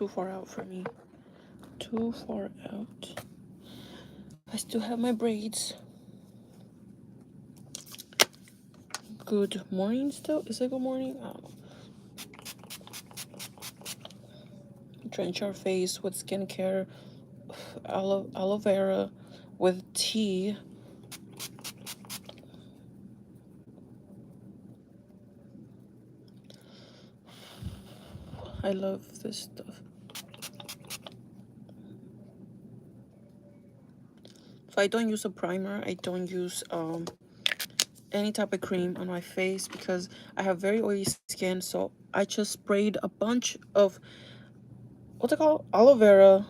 too far out for me. Too far out. I still have my braids. Good morning still? Is it good morning? I don't know. Drench our face with skincare, aloe vera with tea. I love this stuff. So I don't use a primer. I don't use any type of cream on my face because I have very oily skin. So I just sprayed a bunch of, what's it called, aloe vera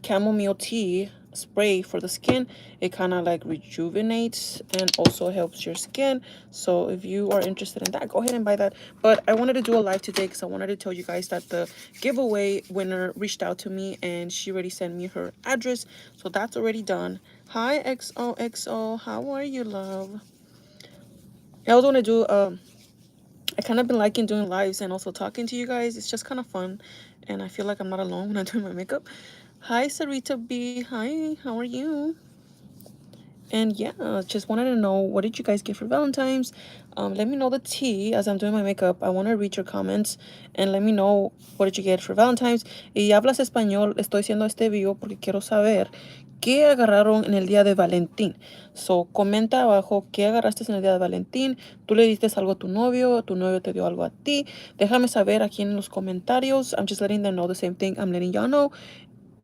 chamomile tea spray for the skin. It kind of like rejuvenates and also helps your skin. So if you are interested in that, go ahead and buy that. But I wanted to do a live today because I wanted to tell you guys that the giveaway winner reached out to me and she already sent me her address, so that's already done. Hi XOXO, how are you, love? I also want to do I kind of been liking doing lives and also talking to you guys. It's just kind of fun and I feel like I'm not alone when I'm doing my makeup. Hi Sarita B, hi, how are you? And yeah, just wanted to know, what did you guys get for Valentine's? Let me know the tea as I'm doing my makeup. I want to read your comments and let me know what did you get for Valentine's. Y hablas español, estoy haciendo este video porque quiero saber qué agarraron en el día de Valentín. So, comenta abajo qué agarraste en el día de Valentín. Tú le diste algo a tu novio te dio algo a ti. Déjame saber aquí en los comentarios. I'm just letting them know the same thing I'm letting y'all know.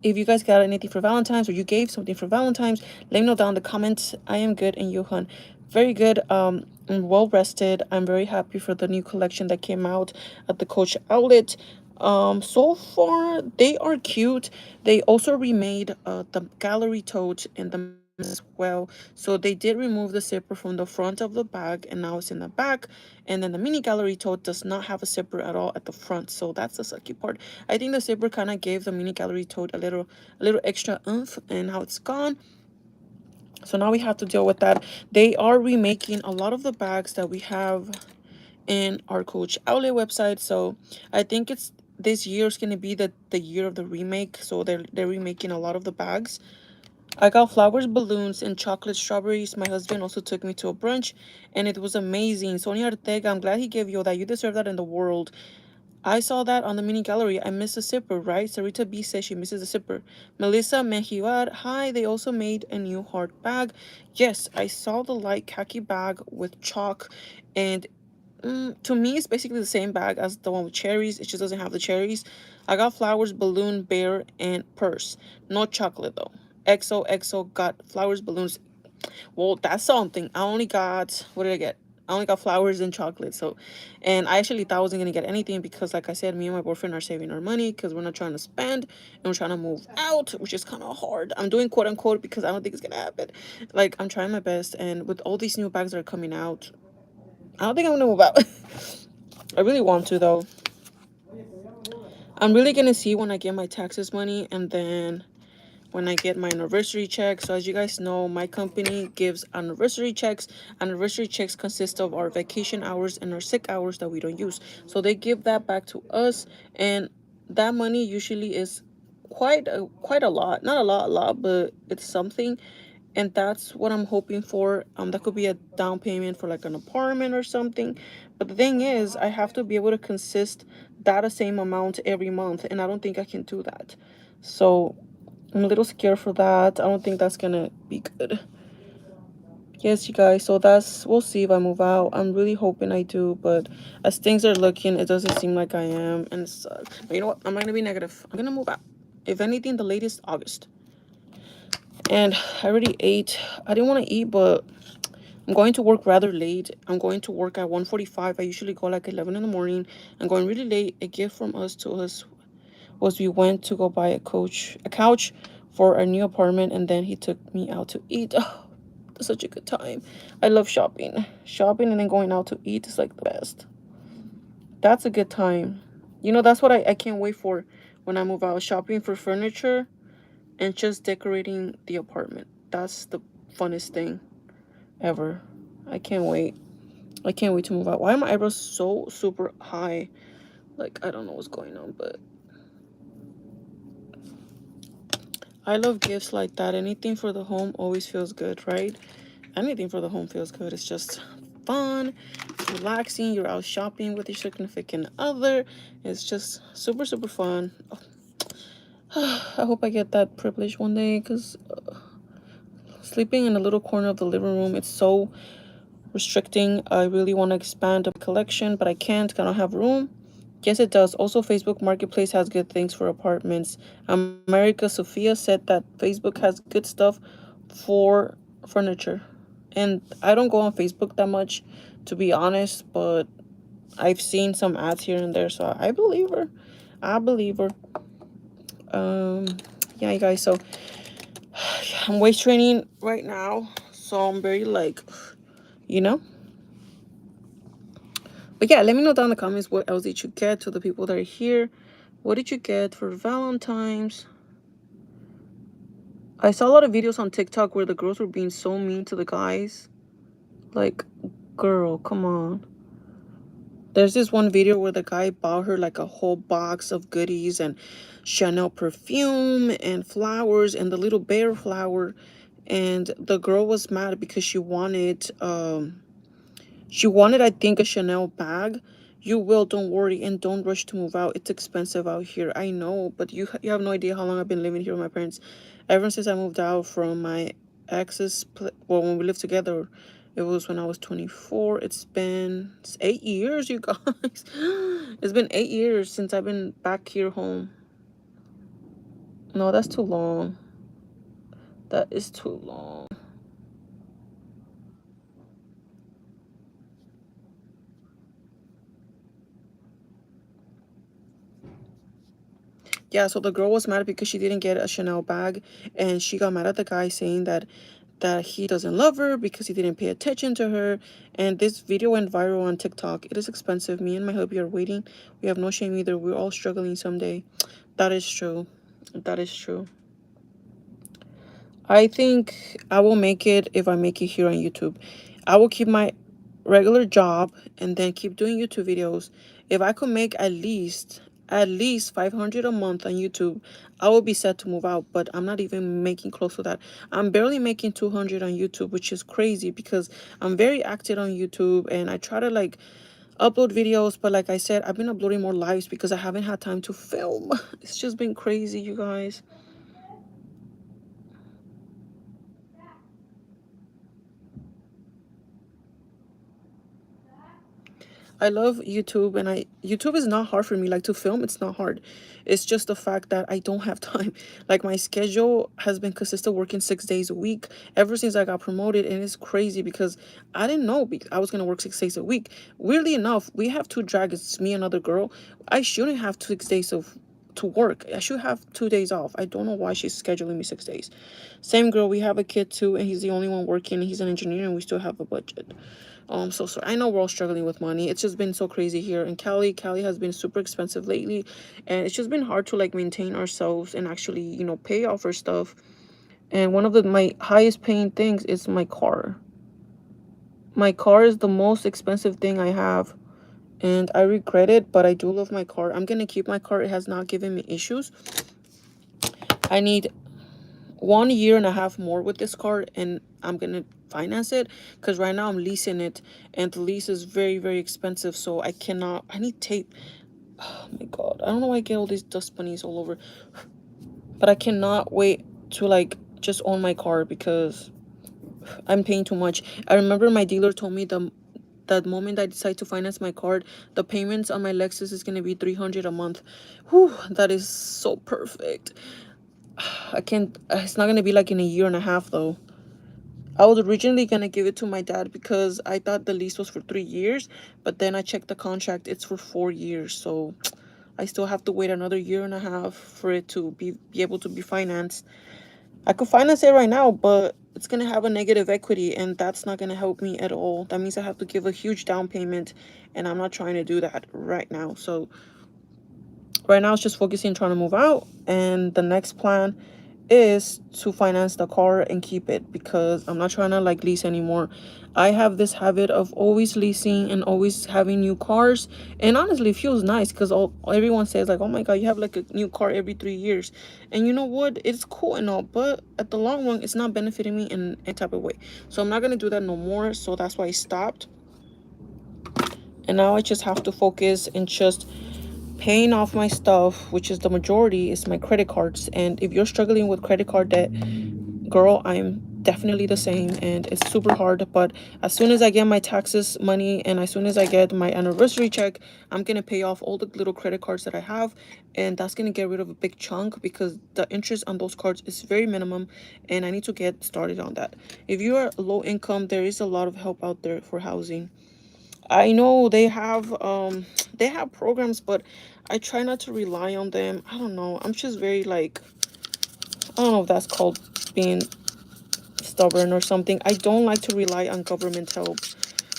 If you guys got anything for Valentine's or you gave something for Valentine's, let me know down in the comments. I am good and you, hun? Very good. I'm well rested. I'm very happy for the new collection that came out at the Coach outlet. So far they are cute. They also remade the gallery tote and the as well, so they did remove the zipper from the front of the bag and now it's in the back. And then the mini gallery tote does not have a zipper at all at the front, so that's the sucky part. I think the zipper kind of gave the mini gallery tote a little extra oomph, and how it's gone, so now we have to deal with that. They are remaking a lot of the bags that we have in our Coach outlet website, so I think it's this year is going to be the year of the remake. So they're remaking a lot of the bags. I got flowers, balloons, and chocolate strawberries. My husband also took me to a brunch, and it was amazing. Sonia Ortega, I'm glad he gave you that. You deserve that in the world. I saw that on the mini gallery. I missed the zipper, right? Sarita B says she misses the zipper. Melissa Mejivar, hi. They also made a new heart bag. Yes, I saw the light khaki bag with chalk, and to me, it's basically the same bag as the one with cherries. It just doesn't have the cherries. I got flowers, balloon, bear, and purse. No chocolate, though. XOXO got flowers, balloons. Well, that's something. I only got, what did I get? I only got flowers and chocolate. So, and I actually thought I wasn't going to get anything because, like I said, me and my boyfriend are saving our money because we're not trying to spend and we're trying to move out, which is kind of hard. I'm doing quote unquote because I don't think it's going to happen. Like, I'm trying my best. And with all these new bags that are coming out, I don't think I'm going to move out. I really want to, though. I'm really going to see when I get my taxes money and then when I get my anniversary check. So as you guys know, my company gives anniversary checks. Anniversary checks consist of our vacation hours and our sick hours that we don't use. So they give that back to us, and that money usually is quite a lot. Not a lot, but it's something. And that's what I'm hoping for. That could be a down payment for like an apartment or something. But the thing is, I have to be able to consist that same amount every month, and I don't think I can do that. So I'm a little scared for that. I don't think that's gonna be good. Yes, you guys, so that's, we'll see if I move out. I'm really hoping I do, but as things are looking, it doesn't seem like I am, and it sucks. But you know what? I'm not gonna be negative. I'm gonna move out. If anything, the latest August. And I already ate. I didn't want to eat, but I'm going to work rather late. I'm going to work at 1:45. I usually go like 11 in the morning. I'm going really late. A gift from us to us was we went to go buy a couch for our new apartment, and then he took me out to eat. Oh, that's such a good time. I love shopping. Shopping and then going out to eat is like the best. That's a good time. You know, that's what I can't wait for when I move out. Shopping for furniture and just decorating the apartment. That's the funnest thing ever. I can't wait. I can't wait to move out. Why are my eyebrows so super high? Like, I don't know what's going on, but I love gifts like that. Anything for the home always feels good, right? Anything for the home feels good. It's just fun, it's relaxing. You're out shopping with your significant other. It's just super, super fun. I hope I get that privilege one day because sleeping in a little corner of the living room, it's so restricting. I really want to expand a collection, but I can't. I don't have room. Yes, it does. Also, Facebook Marketplace has good things for apartments. America Sophia said that Facebook has good stuff for furniture. And I don't go on Facebook that much, to be honest, but I've seen some ads here and there, so I believe her. I believe her. Um, yeah, you guys. So I'm weight training right now, so I'm very like, you know. But yeah, let me know down in the comments what else did you get to the people that are here. What did you get for Valentine's? I saw a lot of videos on TikTok where the girls were being so mean to the guys. Like, girl, come on. There's this one video where the guy bought her like a whole box of goodies and Chanel perfume and flowers and the little bear flower. And the girl was mad because she wanted, I think, a Chanel bag. You will, don't worry, and don't rush to move out. It's expensive out here. I know, but you have no idea how long I've been living here with my parents. Ever since I moved out from my well, when we lived together, it was when I was 24. It's 8 years, you guys. It's been 8 years since I've been back here home. No, that's too long. That is too long. Yeah, so the girl was mad because she didn't get a Chanel bag, and she got mad at the guy saying that he doesn't love her because he didn't pay attention to her. And this video went viral on TikTok. It is expensive. Me and my hubby are waiting. We have no shame either. We're all struggling someday. That is true. That is true. I think I will make it if I make it here on YouTube. I will keep my regular job and then keep doing YouTube videos. If I could make at least 500 a month on YouTube, I will be set to move out, but I'm not even making close to that. I'm barely making 200 on YouTube, which is crazy because I'm very active on YouTube and I try to like upload videos, but like I said, I've been uploading more lives because I haven't had time to film. It's just been crazy, you guys. I love YouTube, and YouTube is not hard for me. Like, to film, it's not hard. It's just the fact that I don't have time. Like, my schedule has been consistent working 6 days a week ever since I got promoted, and it's crazy because I didn't know I was gonna work 6 days a week. Weirdly enough, we have two dragons, it's me and another girl. I shouldn't have 6 days of to work. I should have 2 days off. I don't know why she's scheduling me 6 days. Same girl, we have a kid too, and he's the only one working. He's an engineer, and we still have a budget. So sorry. I know we're all struggling with money. It's just been so crazy here in Cali. Cali has been super expensive lately, and it's just been hard to like maintain ourselves and actually, pay off our stuff. And one of my highest paying things is my car. My car is the most expensive thing I have, and I regret it, but I do love my car. I'm gonna keep my car. It has not given me issues. I need 1 year and a half more with this car, and I'm gonna finance it because right now I'm leasing it, and the lease is very, very expensive, so I need tape. Oh my god, I don't know why I get all these dust bunnies all over, but I cannot wait to like just own my car because I'm paying too much. I remember my dealer told me that moment I decide to finance my card, the payments on my Lexus is gonna be 300 a month. Whew, that is so perfect. I can't, it's not gonna be like in a year and a half though. I was originally gonna give it to my dad because I thought the lease was for 3 years, but then I checked the contract, it's for 4 years. So I still have to wait another year and a half for it to be able to be financed. I could finance it right now, but it's gonna have a negative equity, and that's not gonna help me at all. That means I have to give a huge down payment, and I'm not trying to do that right now. So right now it's just focusing on trying to move out, and the next plan is to finance the car and keep it, because I'm not trying to like lease anymore. I have this habit of always leasing and always having new cars, and honestly it feels nice because all everyone says like, oh my god, you have like a new car every 3 years. And you know what, it's cool and all, but at the long run it's not benefiting me in any type of way. So I'm not gonna do that no more, so that's why I stopped. And now I just have to focus and just paying off my stuff, which is the majority is my credit cards. And if you're struggling with credit card debt, girl, I'm definitely the same, and it's super hard. But as soon as I get my taxes money and as soon as I get my anniversary check, I'm gonna pay off all the little credit cards that I have, and that's gonna get rid of a big chunk because the interest on those cards is very minimum, and I need to get started on that. If you are low income, there is a lot of help out there for housing. I know they have programs, but I try not to rely on them. I don't know. I'm just very like, I don't know if that's called being stubborn or something. I don't like to rely on government help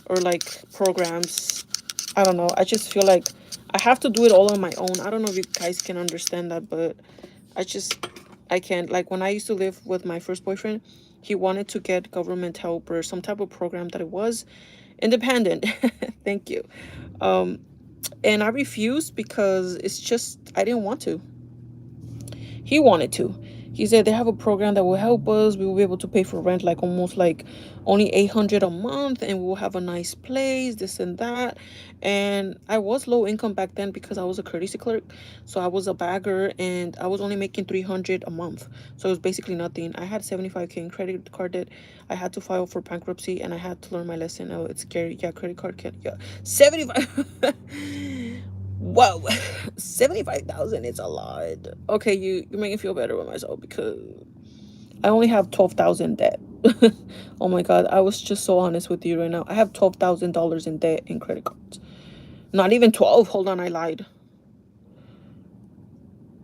or like programs. I don't know. I just feel like I have to do it all on my own. I don't know if you guys can understand that, but I just I can't. Like when I used to live with my first boyfriend, he wanted to get government help or some type of program that it was independent. Thank you. Um and I refused because it's just I didn't want to. He wanted to. He said they have a program that will help us. We will be able to pay for rent like almost like only 800 a month, and we will have a nice place, this and that. And I was low income back then because I was a courtesy clerk. So I was a bagger and I was only making 300 a month. So it was basically nothing. I had 75K in credit card debt. I had to file for bankruptcy and I had to learn my lesson. Oh, it's scary. Yeah, credit card can, yeah. 75. Whoa, 75,000 is a lot. Okay, you make me feel better with myself because I only have 12,000 debt. Oh my god, I was just so honest with you right now. I have $12,000 in debt in credit cards. Not even 12. Hold on, I lied.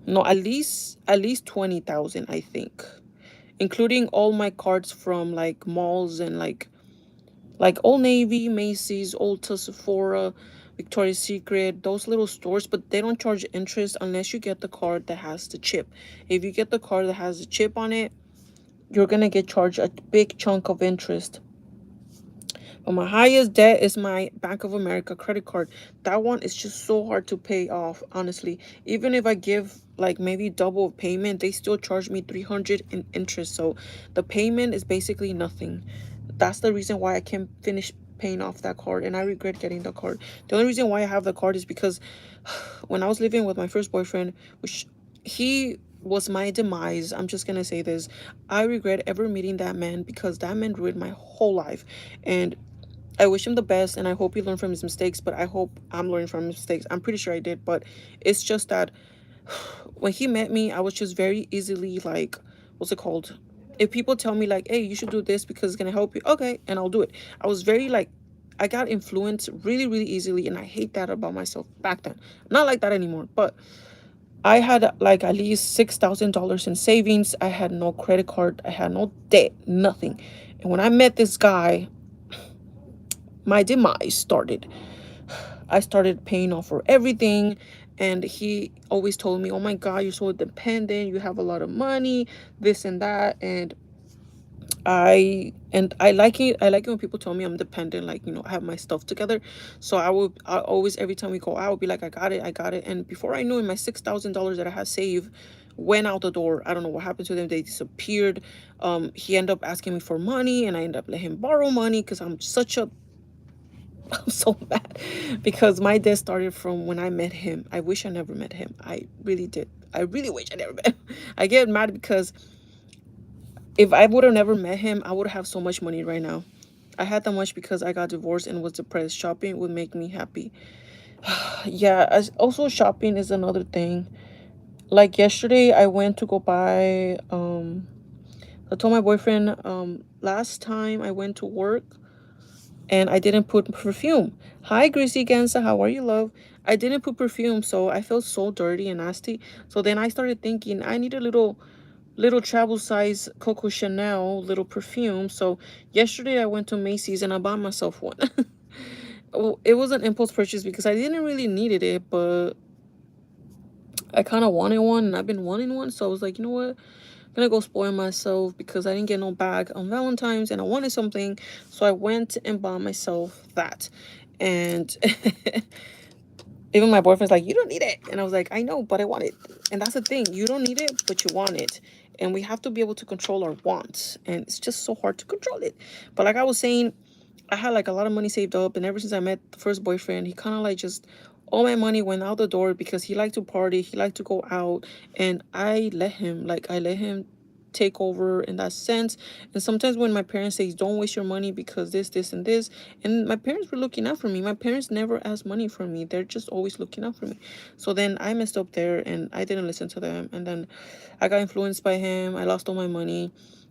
No, at least 20,000, I think, including all my cards from like malls and like Old Navy, Macy's, Ulta, Sephora, Victoria's Secret, those little stores, but they don't charge interest unless you get the card that has the chip. If you get the card that has the chip on it, you're gonna get charged a big chunk of interest. But my highest debt is my Bank of America credit card. That one is just so hard to pay off, honestly. Even if I give like maybe double payment, they still charge me 300 in interest. So the payment is basically nothing. That's the reason why I can't finish paying off that card, and I regret getting the card. The only reason why I have the card is because when I was living with my first boyfriend, which he was my demise. I'm just gonna say this. I regret ever meeting that man because that man ruined my whole life. And I wish him the best and I hope he learned from his mistakes, but I hope I'm learning from his mistakes. I'm pretty sure I did, but it's just that when he met me, I was just very easily like, what's it called? If people tell me like, hey, you should do this because it's gonna help you, okay, and I'll do it. I was very like, I got influenced really, really easily, and I hate that about myself back then. Not like that anymore, but I had like at least $6,000 in savings. I had no credit card. I had no debt, nothing. And when I met this guy, my demise started. I started paying off for everything. And he always told me, oh my God, you're so independent. You have a lot of money, this and that. And I like it. I like it when people tell me I'm dependent, like, I have my stuff together. So I always, every time we go out, I would be like, I got it. And before I knew it, my $6,000 that I had saved went out the door. I don't know what happened to them. They disappeared. He ended up asking me for money, and I ended up letting him borrow money because I'm such a I'm so mad because my debt started from when I met him. I wish I never met him. I really did. I really wish I never met him. I get mad because if I would have never met him, I would have so much money right now. I had that much because I got divorced and was depressed. Shopping would make me happy. Yeah, as also shopping is another thing. Like yesterday, I went to go buy. I told my boyfriend last time I went to work and I didn't put perfume. Hi, Greasy Gansa, how are you, love? I didn't put perfume, so I felt so dirty and nasty. So then I started thinking I need a little travel size Coco Chanel little perfume. So yesterday I went to Macy's and I bought myself one. Well, it was an impulse purchase because I didn't really needed it, but I kind of wanted one and I've been wanting one. So I was like, you know what? I'm gonna go spoil myself because I didn't get no bag on Valentine's and I wanted something. So I went and bought myself that. And even my boyfriend's like, you don't need it. And I was like, I know, but I want it. And that's the thing. You don't need it, but you want it. And we have to be able to control our wants. And it's just so hard to control it. But like I was saying, I had like a lot of money saved up. And ever since I met the first boyfriend, he kind of like just, all my money went out the door because he liked to party. He liked to go out. And I let him, like, I let him take over in that sense. And sometimes when my parents say don't waste your money because this and this, and my parents were looking out for me. My parents never asked money from me. They're just always looking out for me. So then I messed up there and I didn't listen to them, and then I got influenced by him. I lost all my money.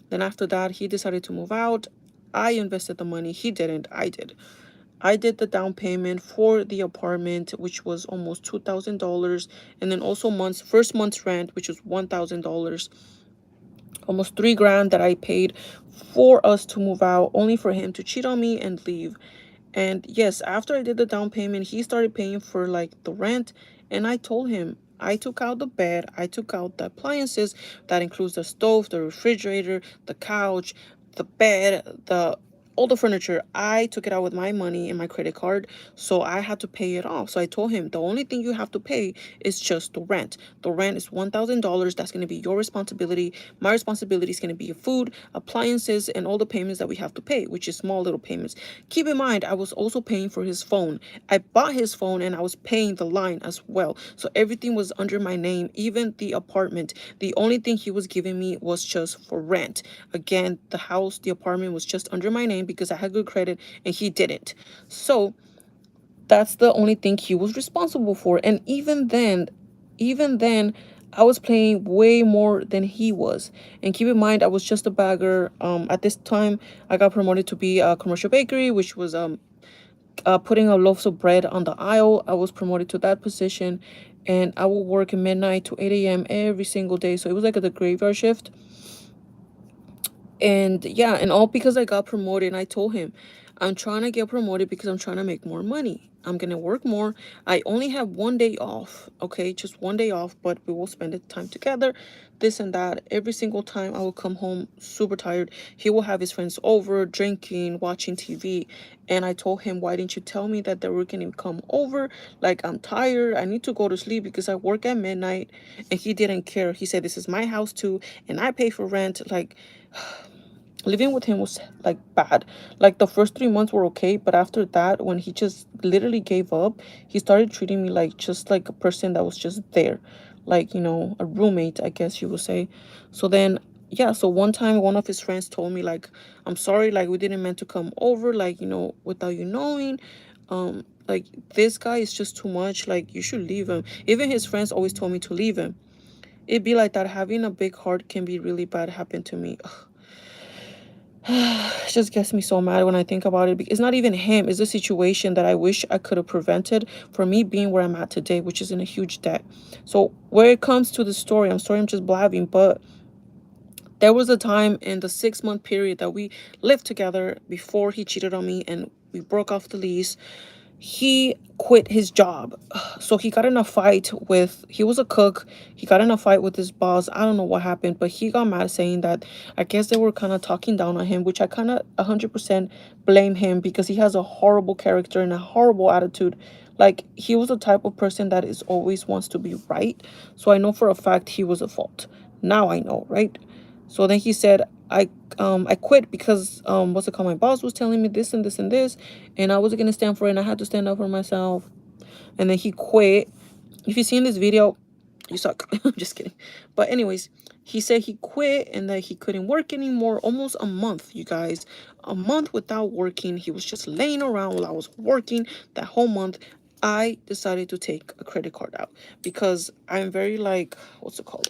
Then after that he decided to move out. I invested the money. He didn't. I did the down payment for the apartment, which was almost $2,000, and then also first month's rent, which was $1,000, almost 3 grand that I paid for us to move out, only for him to cheat on me and leave. And yes, after I did the down payment, he started paying for like the rent. And I told him, I took out the bed, I took out the appliances. That includes the stove, the refrigerator, the couch, the bed, the all the furniture. I took it out with my money and my credit card, so I had to pay it off. So I told him the only thing you have to pay is just the rent. The rent is $1,000. That's going to be your responsibility. My responsibility is going to be your food, appliances, and all the payments that we have to pay, which is small little payments. Keep in mind, I was also paying for his phone. I bought his phone and I was paying the line as well. So everything was under my name, even the apartment. The only thing he was giving me was just for rent. Again, the apartment was just under my name because I had good credit and he didn't. So that's the only thing he was responsible for. And even then, I was paying way more than he was. And keep in mind, I was just a bagger. At this time, I got promoted to be a commercial bakery, which was putting a loaves of bread on the aisle. I was promoted to that position, and I would work at midnight to 8 a.m. every single day. So it was like the graveyard shift. And yeah, and all because I got promoted. And I told him, I'm trying to get promoted because I'm trying to make more money. I'm gonna work more. I only have 1 day off, okay, just 1 day off, but we will spend the time together, this and that. Every single time I will come home super tired. He will have his friends over, drinking, watching TV. And I told him, why didn't you tell me that they were gonna come over? Like, I'm tired. I need to go to sleep because I work at midnight. And he didn't care. He said, this is my house too, and I pay for rent. Like, living with him was like bad. Like the first 3 months were okay, but after that, when he just literally gave up, he started treating me like just like a person that was just there, like, a roommate, I guess you would say. So then, yeah, so one time one of his friends told me, like, I'm sorry, like, we didn't meant to come over, like, without you knowing. Like, this guy is just too much, like, you should leave him. Even his friends always told me to leave him. It'd be like that. Having a big heart can be really bad. Happened to me. It just gets me so mad when I think about it. Because it's not even him. It's a situation that I wish I could have prevented for me being where I'm at today, which is in a huge debt. So where it comes to the story, I'm sorry I'm just blabbing, but there was a time in the 6 month period that we lived together before he cheated on me and we broke off the lease. He quit his job. So he was a cook. He got in a fight with his boss. I don't know what happened, but he got mad, saying that I guess they were kind of talking down on him, which I kind of 100% blame him because he has a horrible character and a horrible attitude. Like, he was the type of person that is always wants to be right. So I know for a fact he was at fault. Now I know, right? So then he said, I quit because what's it called? My boss was telling me this and this and this, and I wasn't gonna stand for it, and I had to stand up for myself. And then he quit. If you see in this video, you suck. I'm just kidding. But anyways, he said he quit and that he couldn't work anymore. Almost a month, you guys. A month without working. He was just laying around while I was working that whole month. I decided to take a credit card out because I'm very like, what's it called?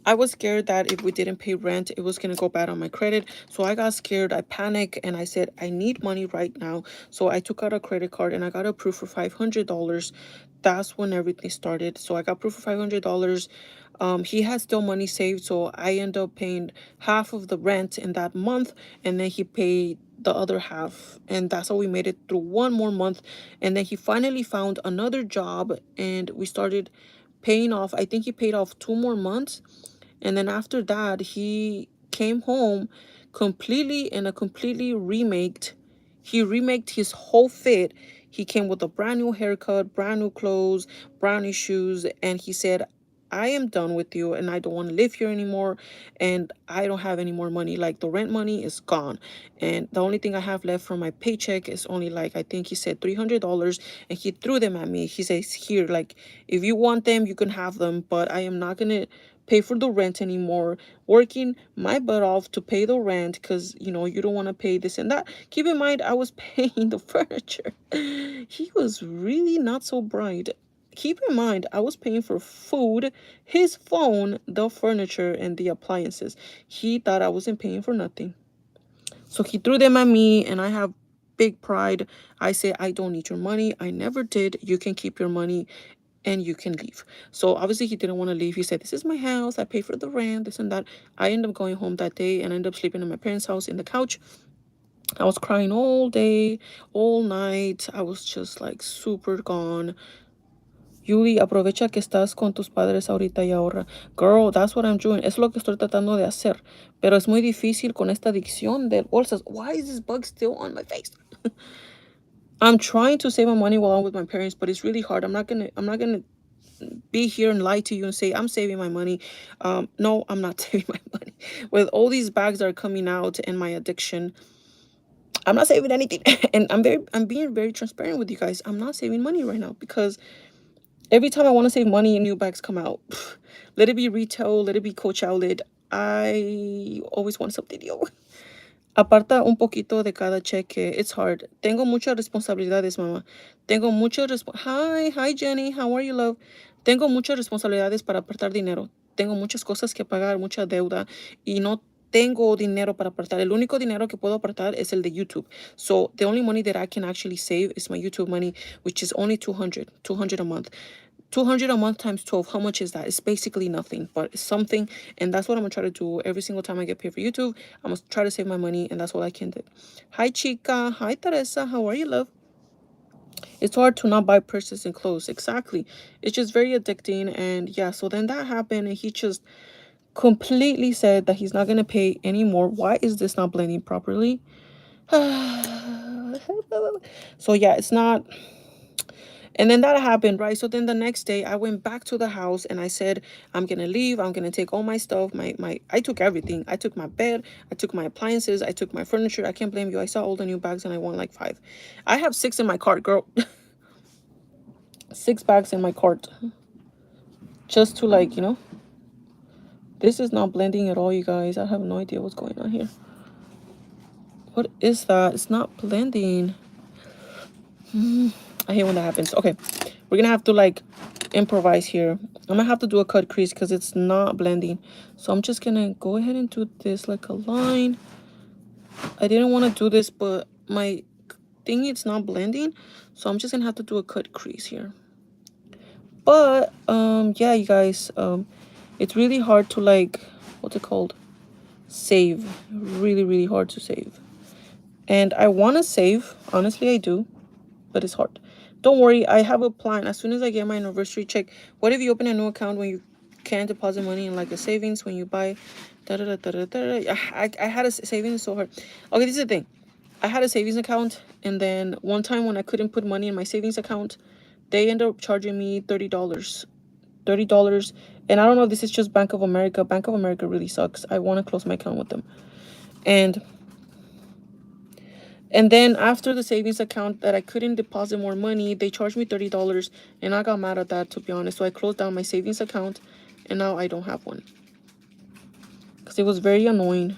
I was scared that if we didn't pay rent, it was going to go bad on my credit. So I got scared. I panicked and I said, I need money right now. So I took out a credit card and I got approved for $500. That's when everything started. So I got approved for $500. He had still money saved. So I ended up paying half of the rent in that month. And then he paid the other half. And that's how we made it through one more month. And then he finally found another job and we started paying off. I think he paid off 2 more months, And then after that, he came home completely in a completely remaked. He remaked his whole fit. He came with a brand new haircut, brand new clothes, brand new shoes, and he said, I am done with you and I don't want to live here anymore, and I don't have any more money. Like, the rent money is gone. And the only thing I have left from my paycheck is only, like, I think he said $300, and he threw them at me. He says, here, like, if you want them, you can have them, but I am not gonna pay for the rent anymore, working my butt off to pay the rent because, you don't want to pay this and that. Keep in mind, I was paying the furniture. He was really not so bright. Keep in mind, I was paying for food, his phone, the furniture, and the appliances. He thought I wasn't paying for nothing. So he threw them at me, and I have big pride. I say, I don't need your money. I never did. You can keep your money and you can leave. So obviously he didn't want to leave. He said, this is my house. I pay for the rent, this and that. I ended up going home that day and I ended up sleeping in my parents' house in the couch. I was crying all day, all night. I was just like super gone. Yuli, aprovecha que estás con tus padres ahorita y ahorra. Girl, that's what I'm doing. Es lo que estoy tratando de hacer. Pero es muy difícil con esta adicción de bolsas. Why is this bug still on my face? I'm trying to save my money while I'm with my parents, but it's really hard. I'm not gonna be here and lie to you and say I'm saving my money. No, I'm not saving my money. With all these bags that are coming out and my addiction, I'm not saving anything. And I'm being very transparent with you guys. I'm not saving money right now because every time I want to save money, new bags come out. Let it be retail, let it be Coach Outlet. I always want something new. Aparta un poquito de cada cheque. It's hard. Tengo muchas responsabilidades, mamá. Tengo muchas Hi, Jenny. How are you, love? Tengo muchas responsabilidades para apartar dinero. Tengo muchas cosas que pagar, mucha deuda, y no tengo dinero para apartar. El único dinero que puedo apartar es el de YouTube. So the only money that I can actually save is my YouTube money, which is only 200 a month. 200 a month times 12, how much is that? It's basically nothing, but it's something. And that's what I'm gonna try to do every single time I get paid for YouTube. I'm gonna try to save my money, and that's all I can do. Hi, Chica. Hi, Teresa. How are you, love? It's hard to not buy purses and clothes. Exactly. It's just very addicting. And yeah, so then that happened, and he just completely said that he's not gonna pay anymore. Why is this not blending properly? So yeah, it's not. And then that happened, right? So then the next day I went back to the house and I said, I'm gonna leave. I'm gonna take all my stuff. I took everything. I took my bed, I took my appliances, I took my furniture. I can't blame you. I saw all the new bags and I want like 5. I have 6 in my cart, girl. 6 bags in my cart. Just to, like, this is not blending at all, you guys. I have no idea what's going on here. What is that? It's not blending. I hate when that happens. Okay, we're gonna have to like improvise here. I'm gonna have to do a cut crease because it's not blending. So I'm just gonna go ahead and do this like a line. I didn't want to do this, but my thing, it's not blending, so I'm just gonna have to do a cut crease here. But yeah, you guys, it's really hard to, like, what's it called, save. Really hard to save. And I want to save, honestly I do, but it's hard. Don't worry, I have a plan. As soon as I get my anniversary check, what if you open a new account when you can't deposit money in like a savings when you buy I had a savings, so hard. Okay, this is the thing. I had a savings account, and then one time when I couldn't put money in my savings account, they ended up charging me $30. And I don't know if this is just Bank of America. Bank of America really sucks. I want to close my account with them. And then after the savings account that I couldn't deposit more money, they charged me $30, and I got mad at that, to be honest. So I closed down my savings account, and now I don't have one because it was very annoying.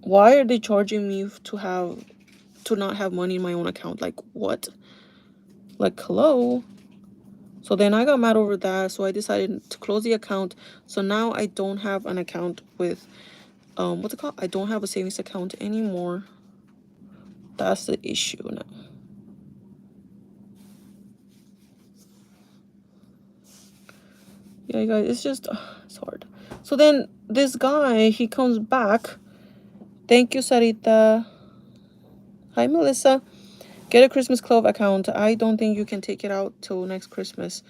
Why are they charging me to not have money in my own account? Like, what? Like, hello? So then I got mad over that, so I decided to close the account. So now I don't have an account with what's it called? I don't have a savings account anymore. That's the issue now. Yeah, you guys, it's just it's hard. So then this guy, he comes back. Thank you, Sarita. Hi, Melissa. Get a Christmas Clove account. I don't think you can take it out till next Christmas.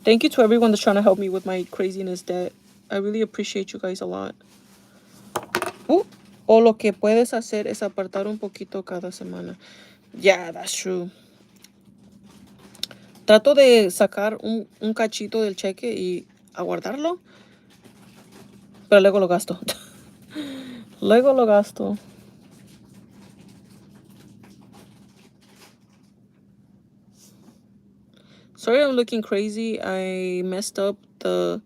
Thank you to everyone that's trying to help me with my craziness that I really appreciate you guys a lot. O lo que puedes hacer es apartar un poquito cada semana. Yeah, that's true. Trato de sacar un cachito del cheque y aguardarlo, pero luego lo gasto. Luego lo gasto. Sorry I'm looking crazy. I messed up. The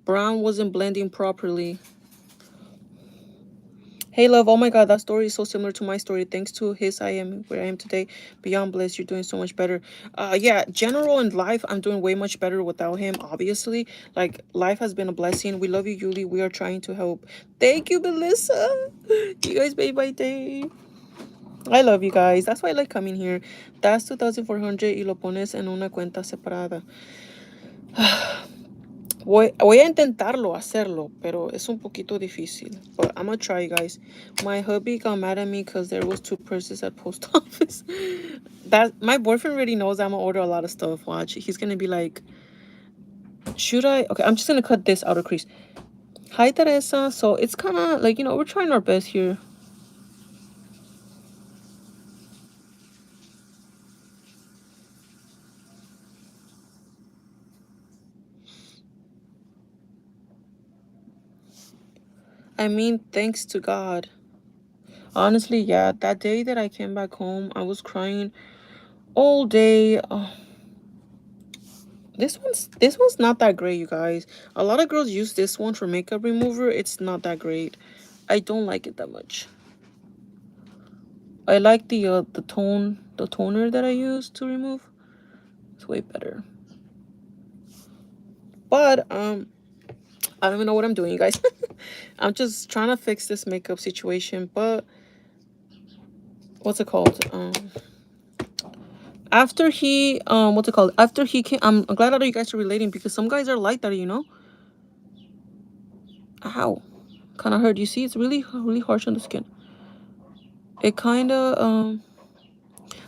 brown wasn't blending properly. Hey love, oh my god, that story is so similar to my story. Thanks to his, I am where I am today. Beyond bliss, you're doing so much better. Yeah, general in life, I'm doing way much better without him, obviously. Like, life has been a blessing. We love you, Yuli. We are trying to help. Thank you, Melissa. You guys made my day. I love you guys. That's why I like coming here. That's 2,400 y lo pones en una cuenta separada. Voy a intentarlo hacerlo, pero es un poquito difícil. But I'm gonna try, guys. My hubby got mad at me because there was two purses at post office. That my boyfriend already knows I'm gonna order a lot of stuff. Watch, he's gonna be like, should I? Okay, I'm just gonna cut this outer crease. Hi, Teresa. So it's kind of like, we're trying our best here. I mean, thanks to God. Honestly, yeah, that day that I came back home, I was crying all day. This one's not that great, you guys. A lot of girls use this one for makeup remover. It's not that great. I don't like it that much. I like the toner that I use to remove. It's way better. But I don't even know what I'm doing, you guys. I'm just trying to fix this makeup situation. But what's it called? After he what's it called? After he came, I'm glad that you guys are relating because some guys are like that, Ow, kind of hurt. You see, it's really really harsh on the skin. It kind of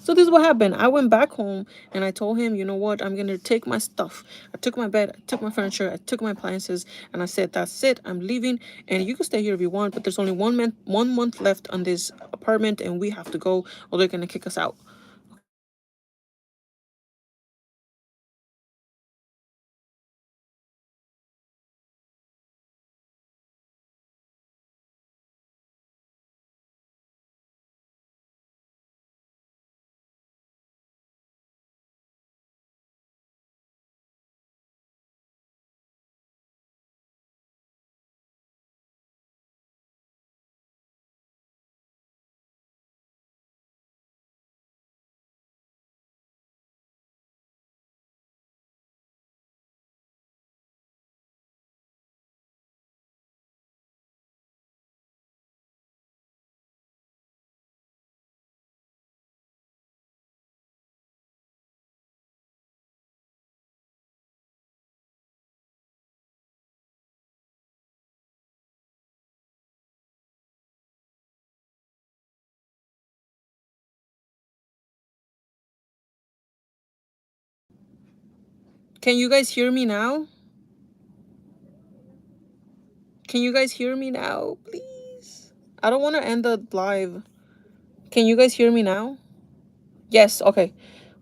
So this is what happened. I went back home and I told him, you know what? I'm gonna take my stuff. I took my bed, I took my furniture, I took my appliances, and I said, that's it. I'm leaving, and you can stay here if you want, but there's only 1 month left on this apartment, and we have to go, or they're gonna kick us out. Can you guys hear me now? Can you guys hear me now, please? I don't want to end the live. Can you guys hear me now? Yes, okay.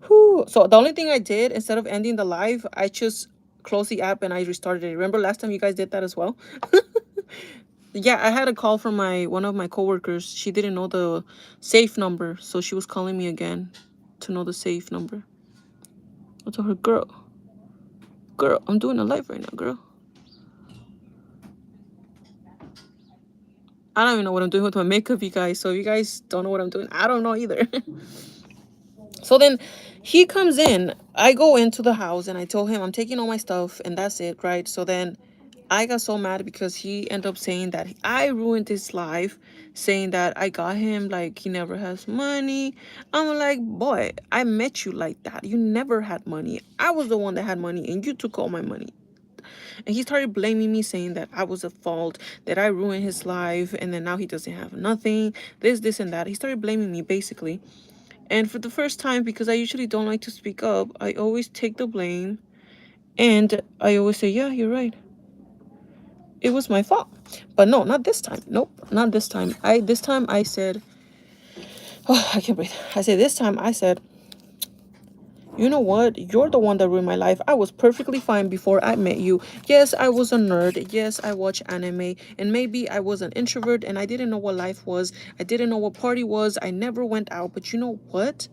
Whew. So the only thing I did, instead of ending the live, I just closed the app and I restarted it. Remember last time you guys did that as well? Yeah, I had a call from my one of my coworkers. She didn't know the safe number, so she was calling me again to know the safe number. I told her, girl, I'm doing a live right now, girl. I don't even know what I'm doing with my makeup, you guys. So if you guys don't know what I'm doing, I don't know either. So then he comes in. I go into the house and I told him I'm taking all my stuff and that's it, right? So then I got so mad because he ended up saying that I ruined his life, saying that I got him like he never has money. I'm like, boy, I met you like that. You never had money. I was the one that had money and you took all my money. And he started blaming me, saying that I was at fault, that I ruined his life, and then now he doesn't have nothing, this, and that. He started blaming me, basically. And for the first time, because I usually don't like to speak up, I always take the blame And I always say, yeah, you're right. It was my fault. But no, not this time. Nope, not this time. This time I said, oh, I can't breathe. I said this time I said, you know what? You're the one that ruined my life. I was perfectly fine before I met you. Yes, I was a nerd. Yes, I watch anime. And maybe I was an introvert and I didn't know what life was. I didn't know what party was. I never went out. But you know what?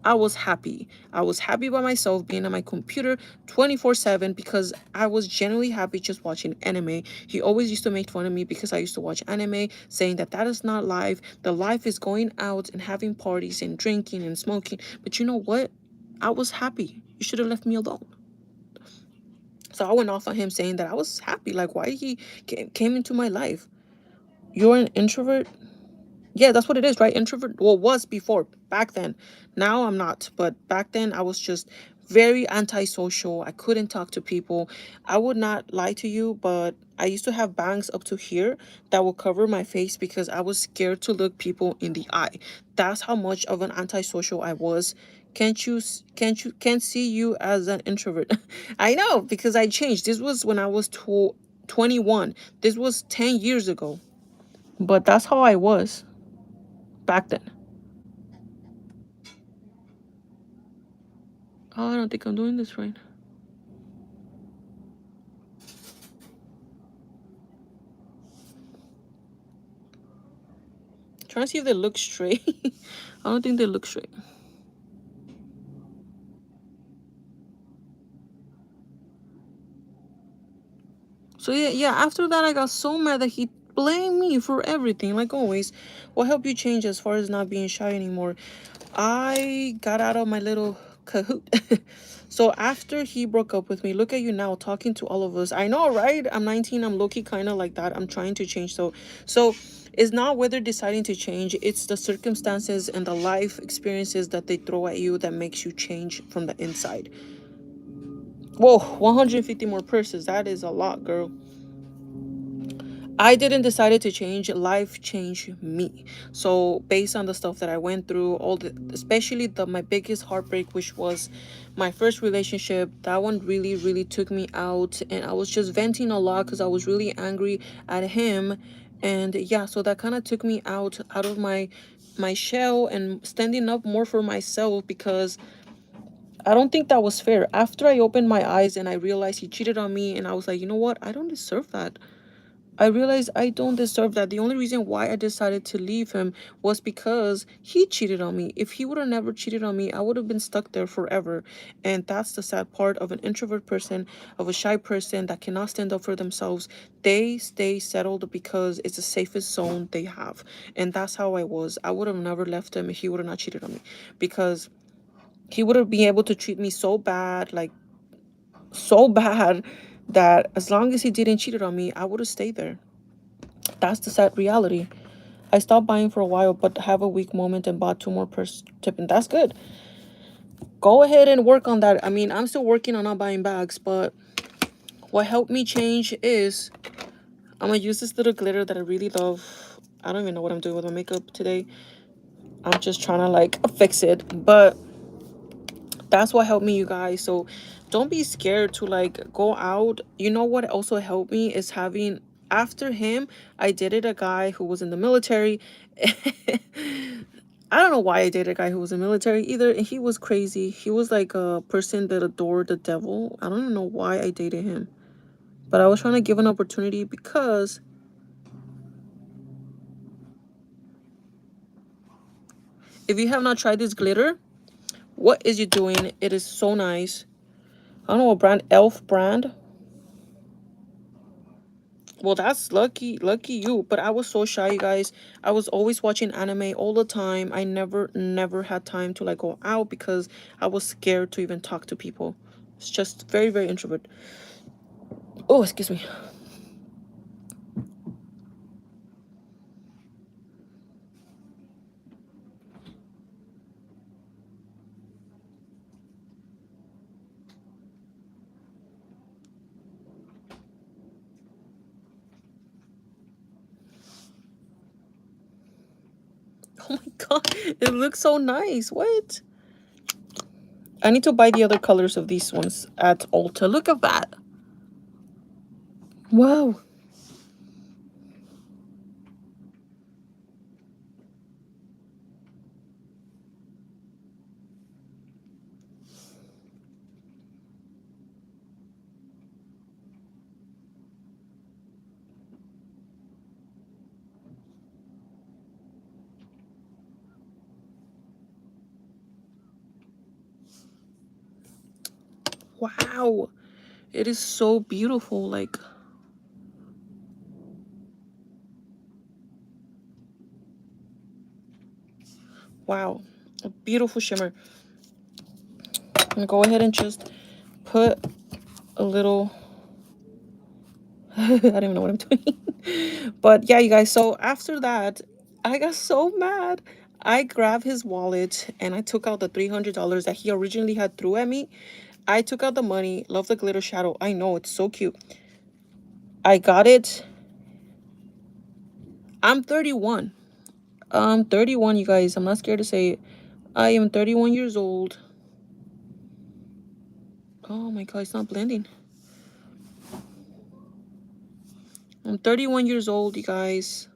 I was happy. I was happy by myself being on my computer 24/7 because I was genuinely happy just watching anime. He always used to make fun of me because I used to watch anime, saying that that is not life. The life is going out and having parties and drinking and smoking. But you know what? I was happy. You should have left me alone. So I went off on him saying that I was happy. Like, why he came into my life? You're an introvert? Yeah, that's what it is, right? Introvert, well, was before, back then. Now I'm not, but back then I was just very antisocial. I couldn't talk to people. I would not lie to you, but I used to have bangs up to here that would cover my face because I was scared to look people in the eye. That's how much of an antisocial I was. Can't see you as an introvert. I know, because I changed. This was when I was 21. This was 10 years ago. But that's how I was back then. Oh, I don't think I'm doing this right. Trying to see if they look straight. I don't think they look straight. So yeah. After that, I got so mad that he blamed me for everything, like always. What helped you change as far as not being shy anymore? I got out of my little cahoot. So after he broke up with me, look at you now talking to all of us. I know, right? I'm 19. I'm low-key kind of like that. I'm trying to change. So it's not whether deciding to change. It's the circumstances and the life experiences that they throw at you that makes you change from the inside. Whoa, 150 more purses. That is a lot, girl. I didn't decide to change. Life changed me. So based on the stuff that I went through, all the, especially my biggest heartbreak, which was my first relationship, that one really took me out, and I was just venting a lot because I was really angry at him. And yeah, so that kind of took me out of my shell and standing up more for myself, because I don't think that was fair. After I opened my eyes and I realized he cheated on me, and I was like, you know what? I don't deserve that. I realized I don't deserve that. The only reason why I decided to leave him was because he cheated on me. If he would have never cheated on me, I would have been stuck there forever. And that's the sad part of an introvert person, of a shy person that cannot stand up for themselves. They stay settled because it's the safest zone they have. And that's how I was. I would have never left him if he would have not cheated on me, because he would have been able to treat me so bad, like so bad, that as long as he didn't cheated on me, I would have stayed there. That's the sad reality. I stopped buying for a while, but have a weak moment and bought two more per tip, and that's good. Go ahead and work on that. I mean, I'm still working on not buying bags, but what helped me change is I'm gonna use this little glitter that I really love. I don't even know what I'm doing with my makeup today. I'm just trying to like fix it, but that's what helped me, you guys. So don't be scared to like go out. You know what also helped me is having, after him, I dated a guy who was in the military. I don't know why I dated a guy who was in the military either, and he was crazy. He was like a person that adored the devil. I don't even know why I dated him, but I was trying to give an opportunity, because if you have not tried this glitter, what is you doing? It is so nice. I don't know what brand, Elf brand. Well, that's lucky you. But I was so shy, you guys. I was always watching anime all the time. I never had time to like go out because I was scared to even talk to people. It's just very introvert. Oh, excuse me. Oh my god, it looks so nice. What? I need to buy the other colors of these ones at Ulta. Look at that. Wow. Wow. It is so beautiful. Like, wow. A beautiful shimmer. I'm gonna go ahead and just put a little I don't even know what I'm doing. But yeah, you guys, so after that, I got so mad. I grabbed his wallet and I took out the $300 that he originally had threw at me. I took out the money. Love the glitter shadow. I know, it's so cute. I got it. I'm 31. I'm 31, you guys. I'm not scared to say it. I am 31 years old. Oh my god, it's not blending. I'm 31 years old, you guys.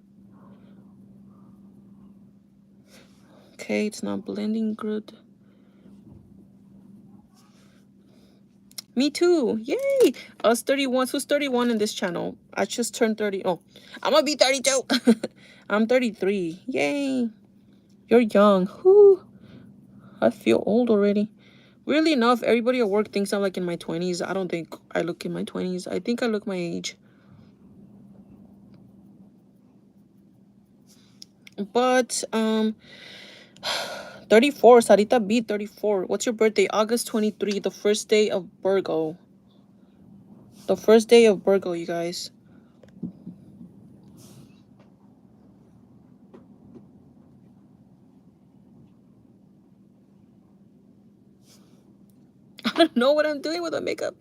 Okay, it's not blending good. Me too. Yay. Us 31. Who's 31 in this channel? I just turned 30. Oh, I'm gonna be 32. I'm 33. Yay. You're young. Whoo. I feel old already. Weirdly enough, everybody at work thinks I'm like in my 20s. I don't think I look in my 20s. I think I look my age. But 34. Sarita B 34. What's your birthday? August 23, the first day of Virgo. The first day of Virgo, you guys. I don't know what I'm doing with the makeup.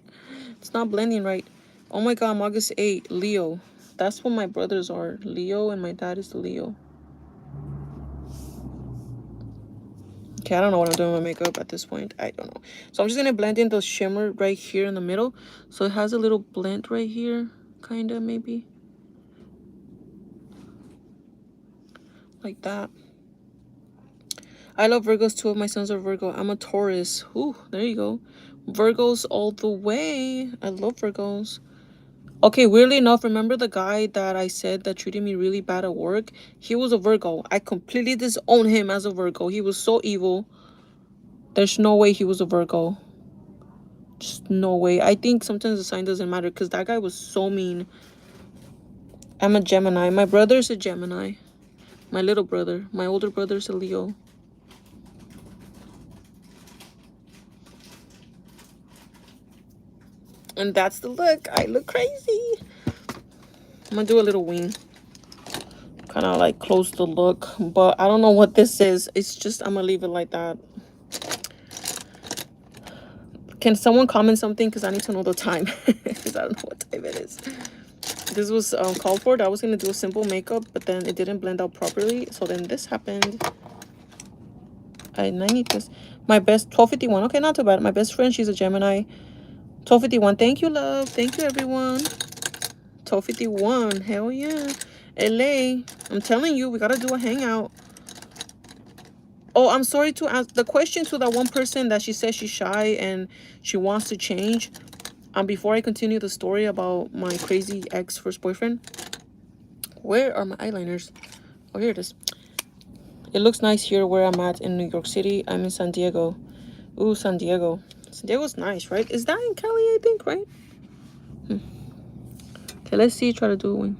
It's not blending right. Oh my god, I'm August 8, Leo. That's what my brothers are. Leo, and my dad is the Leo. Okay, I don't know what I'm doing with my makeup at this point. I don't know. So I'm just gonna blend in the shimmer right here in the middle. So it has a little blend right here. Kinda, maybe. Like that. I love Virgos. Two of my sons are Virgo. I'm a Taurus. Ooh, there you go. Virgos all the way. I love Virgos. Okay, weirdly enough, remember the guy that I said that treated me really bad at work? He was a Virgo. I completely disown him as a Virgo. He was so evil. There's no way he was a Virgo. Just no way. I think sometimes the sign doesn't matter because that guy was so mean. I'm a Gemini. My brother's a Gemini. My little brother. My older brother's a Leo. And that's the look. I look crazy. I'm gonna do a little wing. Kind of like close the look. But I don't know what this is. It's just, I'm gonna leave it like that. Can someone comment something? Because I need to know the time. Because I don't know what time it is. This was called for. I was going to do a simple makeup, but then it didn't blend out properly. So then this happened. I need this. My best, 12:51. Okay, not too bad. My best friend, she's a Gemini. 12:51. Thank you, love. Thank you, everyone. 12:51. Hell yeah. LA. I'm telling you, we got to do a hangout. Oh, I'm sorry to ask the question to that one person that she says she's shy and she wants to change. Before I continue the story about my crazy ex first boyfriend, where are my eyeliners? Oh, here it is. It looks nice here where I'm at in New York City. I'm in San Diego. Ooh, San Diego. San Diego's nice, right? Is that in Cali, I think, right? Okay, let's see. Try to do one.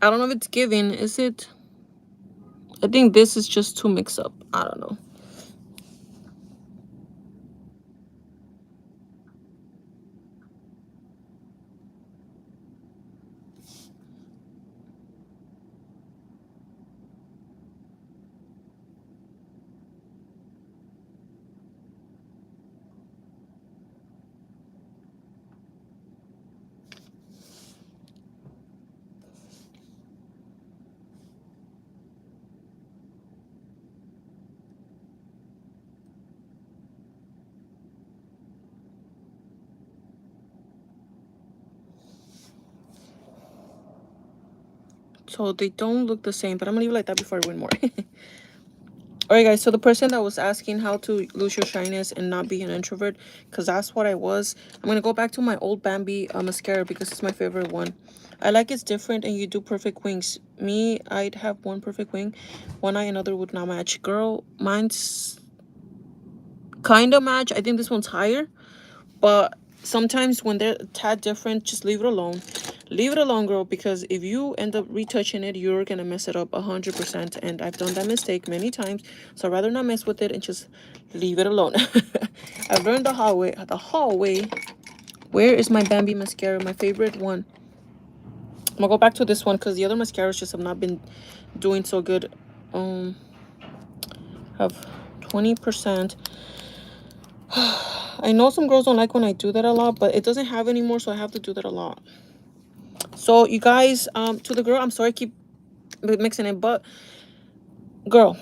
I don't know if it's giving. Is it? I think this is just too mix up. I don't know. so they don't look the same, but I'm gonna leave it like that before I win more. All right, guys, so the person that was asking how to lose your shyness and not be an introvert, because that's what I was. I'm going to go back to my old Bambi mascara because it's my favorite one. I like it's different and you do perfect wings. Me, I'd have one perfect wing. One eye, another would not match. Girl, mine's kind of match. I think this one's higher. But sometimes when they're a tad different, just leave it alone. Leave it alone, girl, because if you end up retouching it, you're gonna mess it up 100%. And I've done that mistake many times, so I'd rather not mess with it and just leave it alone. I've learned the hallway. The hallway. Where is my Bambi mascara? My favorite one. I'm gonna go back to this one because the other mascaras just have not been doing so good. Have 20%. I know some girls don't like when I do that a lot, but it doesn't have anymore, so I have to do that a lot. So you guys, to the girl, I'm sorry I keep mixing it, but girl,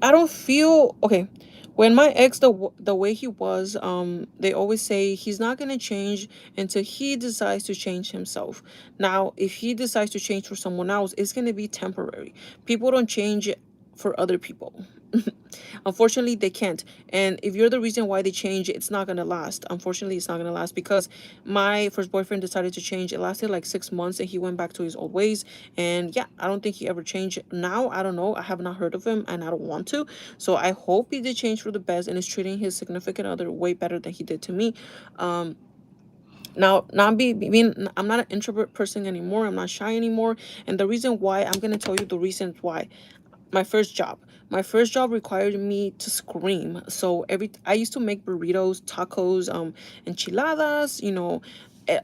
I don't feel okay. When my ex, the way he was, they always say he's not gonna change until he decides to change himself. Now, if he decides to change for someone else, it's gonna be temporary. People don't change for other people. Unfortunately, they can't. And if you're the reason why they change, it's not gonna last. Unfortunately, it's not gonna last because my first boyfriend decided to change. It lasted like 6 months and he went back to his old ways. And yeah, I don't think he ever changed. Now, I don't know. I have not heard of him and I don't want to. So I hope he did change for the best and is treating his significant other way better than he did to me. Now, not being, I'm not an introvert person anymore. I'm not shy anymore. And the reason why, I'm gonna tell you the reasons why. My first job required me to scream. So I used to make burritos, tacos, enchiladas,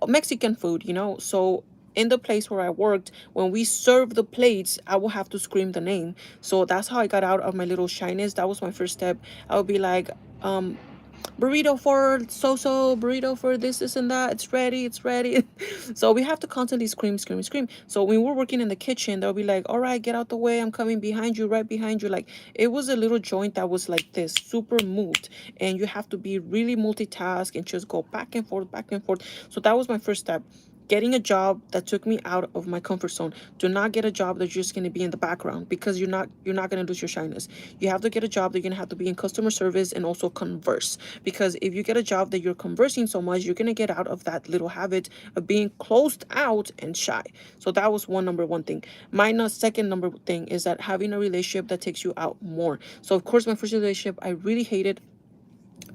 Mexican food, so in the place where I worked, when we served the plates, I would have to scream the name. So that's how I got out of my little shyness. That was my first step. I would be like, burrito for so burrito for this and that, it's ready. So we have to constantly scream, scream, scream. So when we were working in the kitchen, they'll be like, all right, get out the way, I'm coming behind you, right behind you. Like, it was a little joint that was like this, super moved, and you have to be really multitask and just go back and forth, back and forth. So that was my first step, getting a job that took me out of my comfort zone. Do not get a job that's just going to be in the background, because you're not going to lose your shyness. You have to get a job that you're going to have to be in customer service and also converse, because if you get a job that you're conversing so much, you're going to get out of that little habit of being closed out and shy. So that was number one thing. My second number thing is that having a relationship that takes you out more. So of course, my first relationship, I really hated.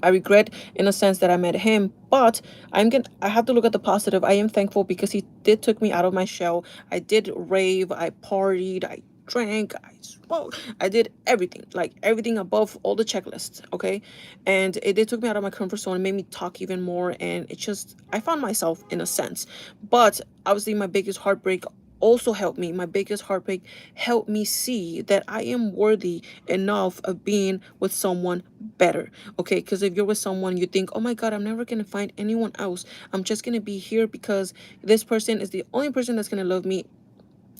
I regret in a sense that I met him, but I have to look at the positive. I am thankful because he did took me out of my shell. I did rave, I partied, I drank, I smoked, I did everything, like everything above all the checklists, okay? And it did took me out of my comfort zone. It made me talk even more, and I found myself in a sense. But obviously my biggest heartbreak also helped me. My biggest heartbreak helped me see that I am worthy enough of being with someone better. Okay, because if you're with someone, you think, oh my God, I'm never gonna find anyone else. I'm just gonna be here because this person is the only person that's gonna love me.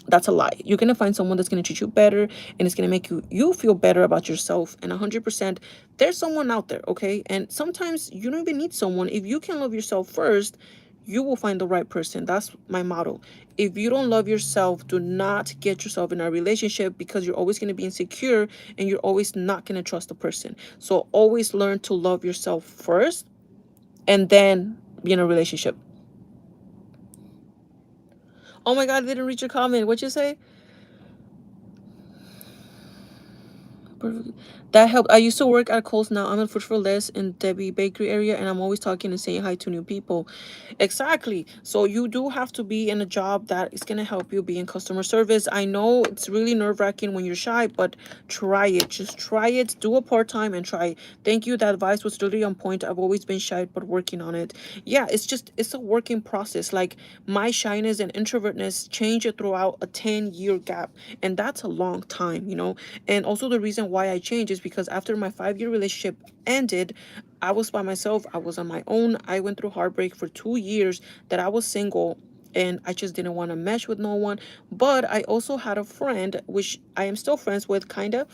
That's a lie. You're gonna find someone that's gonna treat you better, and it's gonna make you feel better about yourself. And 100%, there's someone out there, okay? And sometimes you don't even need someone. If you can love yourself first, you will find the right person. That's my motto. If you don't love yourself, do not get yourself in a relationship, because you're always gonna be insecure and you're always not gonna trust the person. So always learn to love yourself first, and then be in a relationship. Oh my God, I didn't read your comment. What'd you say? Perfect. That helped. I used to work at Kohl's. Now I'm at Food for Less in Debbie Bakery area, and I'm always talking and saying hi to new people. Exactly. So you do have to be in a job that is gonna help you be in customer service. I know it's really nerve-wracking when you're shy, but try it. Just try it. Do a part-time and try. Thank you. That advice was really on point. I've always been shy, but working on it. Yeah, it's a working process. Like, my shyness and introvertness changed throughout a 10-year gap, and that's a long time. And also the reason why I changed is because after my 5-year relationship ended, I was by myself. I was on my own. I went through heartbreak for 2 years that I was single, and I just didn't want to mesh with no one. But I also had a friend, which I am still friends with, kind of.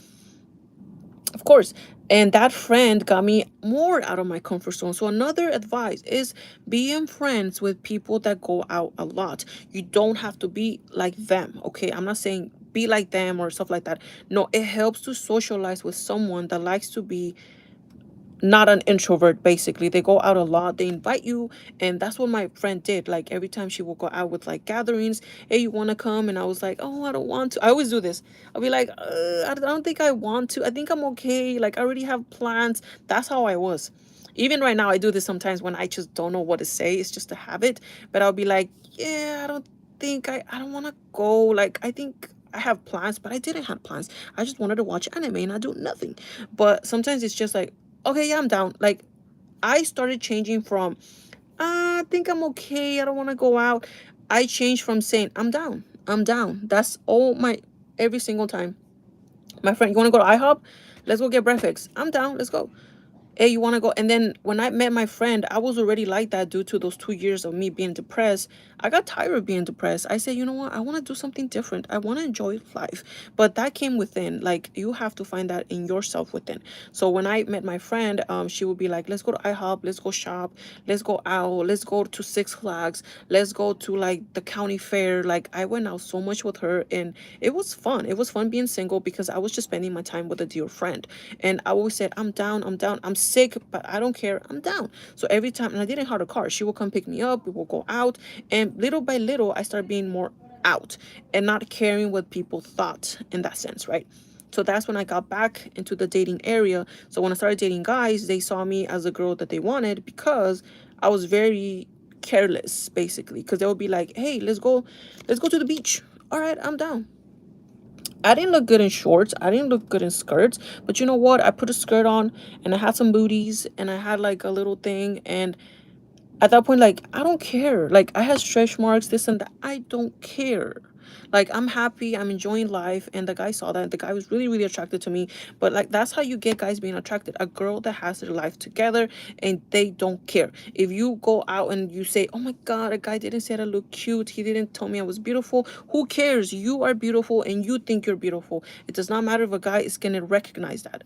of course. And that friend got me more out of my comfort zone. So another advice is being friends with people that go out a lot. You don't have to be like them, okay? I'm not saying be like them or stuff like that. No, it helps to socialize with someone that likes to be not an introvert. Basically, they go out a lot, they invite you. And that's what my friend did. Like every time she would go out with like gatherings, hey, you want to come? And I was like, oh, I don't want to. I always do this. I'll be like, I don't think I want to. I think I'm okay, like I already have plans. That's how I was. Even right now I do this sometimes when I just don't know what to say. It's just a habit. But I'll be like, yeah, I don't want to go. Like I think I have plans, but I didn't have plans. I just wanted to watch anime and I do nothing. But sometimes it's just like, okay, yeah, I'm down. Like I started changing from I think I'm okay, I don't want to go out. I changed from saying I'm down. I'm down. That's all my every single time. My friend, you want to go to IHOP? Let's go get breakfast. I'm down. Let's go. Hey, you want to go? And then when I met my friend, I was already like that due to those 2 years of me being depressed. I got tired of being depressed. I said, you know what? I want to do something different. I want to enjoy life. But that came within. Like, you have to find that in yourself within. So when I met my friend, she would be like, let's go to IHOP. Let's go shop. Let's go out. Let's go to Six Flags. Let's go to, like, the county fair. Like, I went out so much with her. And it was fun. It was fun being single because I was just spending my time with a dear friend. And I always said, I'm down, I'm down, I'm sick, but I don't care, I'm down. So every time, and I didn't have a car, she will come pick me up, we will go out. And little by little, I started being more out and not caring what people thought in that sense, right? So that's when I got back into the dating area. So when I started dating guys, they saw me as a girl that they wanted because I was very careless, basically. Because they would be like, hey, let's go to the beach. All right, I'm down. I didn't look good in shorts. I didn't look good in skirts. But you know what? I put a skirt on and I had some booties and I had like a little thing. And at that point, like, I don't care. Like, I had stretch marks, this and that. I don't care. Like, I'm happy, I'm enjoying life. And the guy saw that. The guy was really, really attracted to me. But like, that's how you get guys being attracted. A girl that has their life together and they don't care. If you go out and you say, oh my god, a guy didn't say I look cute, he didn't tell me I was beautiful, who cares? You are beautiful and you think you're beautiful. It does not matter if a guy is gonna recognize that.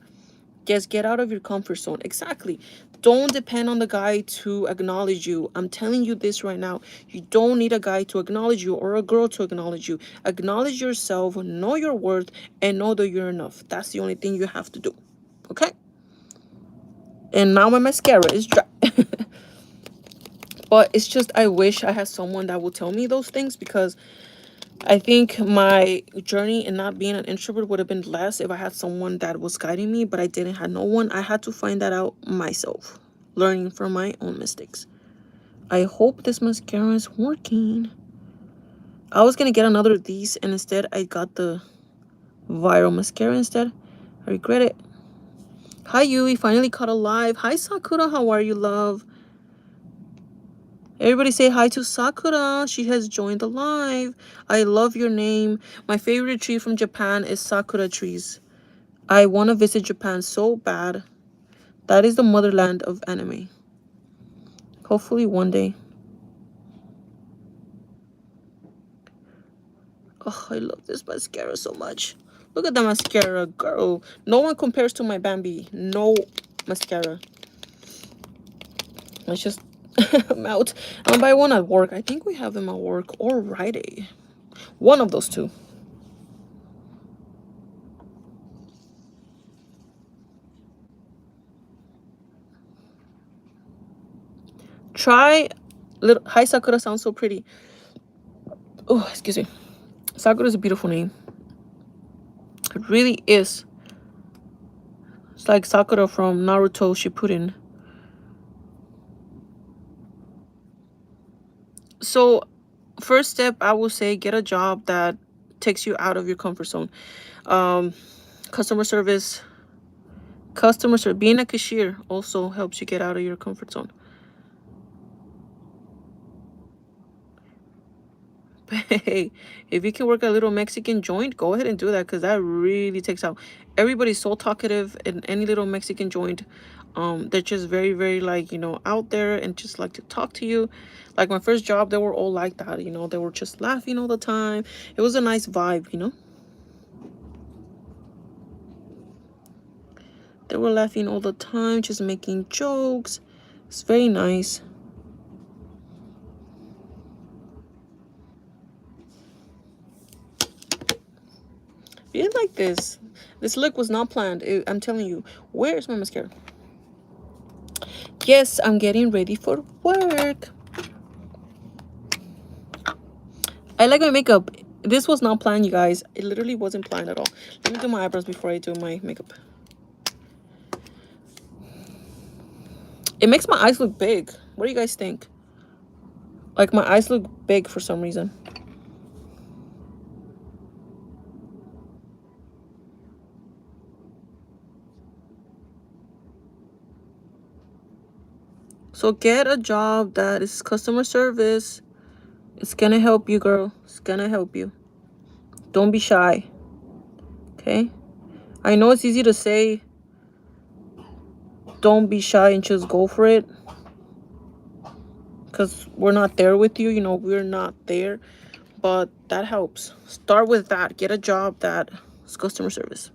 Just get out of your comfort zone. Exactly. Don't depend on the guy to acknowledge you. I'm telling you this right now. You don't need a guy to acknowledge you or a girl to acknowledge you. Acknowledge yourself, know your worth, and know that you're enough. That's the only thing you have to do. Okay? And now my mascara is dry. But it's just, I wish I had someone that would tell me those things because I think my journey in not being an introvert would have been less if I had someone that was guiding me, but I didn't have no one. I had to find that out myself, learning from my own mistakes. I hope this mascara is working. I was gonna get another of these and instead I got the viral mascara instead. I regret it. Hi Yui, finally caught alive. Hi Sakura, how are you, love? Everybody say hi to Sakura. She has joined the live. I love your name. My favorite tree from Japan is Sakura trees. I want to visit Japan so bad. That is the motherland of anime. Hopefully one day. Oh, I love this mascara so much. Look at the mascara, girl. No one compares to my Bambi. No mascara. Let's just I'm out. I'll buy one at work. I think we have them at work or Rite Aid. One of those two. Try little. Hi Sakura sounds so pretty. Oh, excuse me. Sakura is a beautiful name. It really is. It's like Sakura from Naruto Shippuden. So, first step, I will say get a job that takes you out of your comfort zone. Um, customer service, being a cashier also helps you get out of your comfort zone. Hey, if you can work a little Mexican joint, go ahead and do that because that really takes out. Everybody's so talkative in any little Mexican joint. They're just very, very like, out there and just like to talk to you. Like my first job, they were all like that, they were just laughing all the time. It was a nice vibe. They were laughing all the time, just making jokes. It's very nice. You didn't like this. This look was not planned. I'm telling you. Where's my mascara? Yes, I'm getting ready for work. I like my makeup. This was not planned, you guys. It literally wasn't planned at all. Let me do my eyebrows before I do my makeup. It makes my eyes look big. What do you guys think? Like, my eyes look big for some reason. So get a job that is customer service. It's gonna help you, girl. It's gonna help you. Don't be shy. Okay? I know it's easy to say, don't be shy and just go for it. Because we're not there with you. You know, we're not there. But that helps. Start with that. Get a job that is customer service.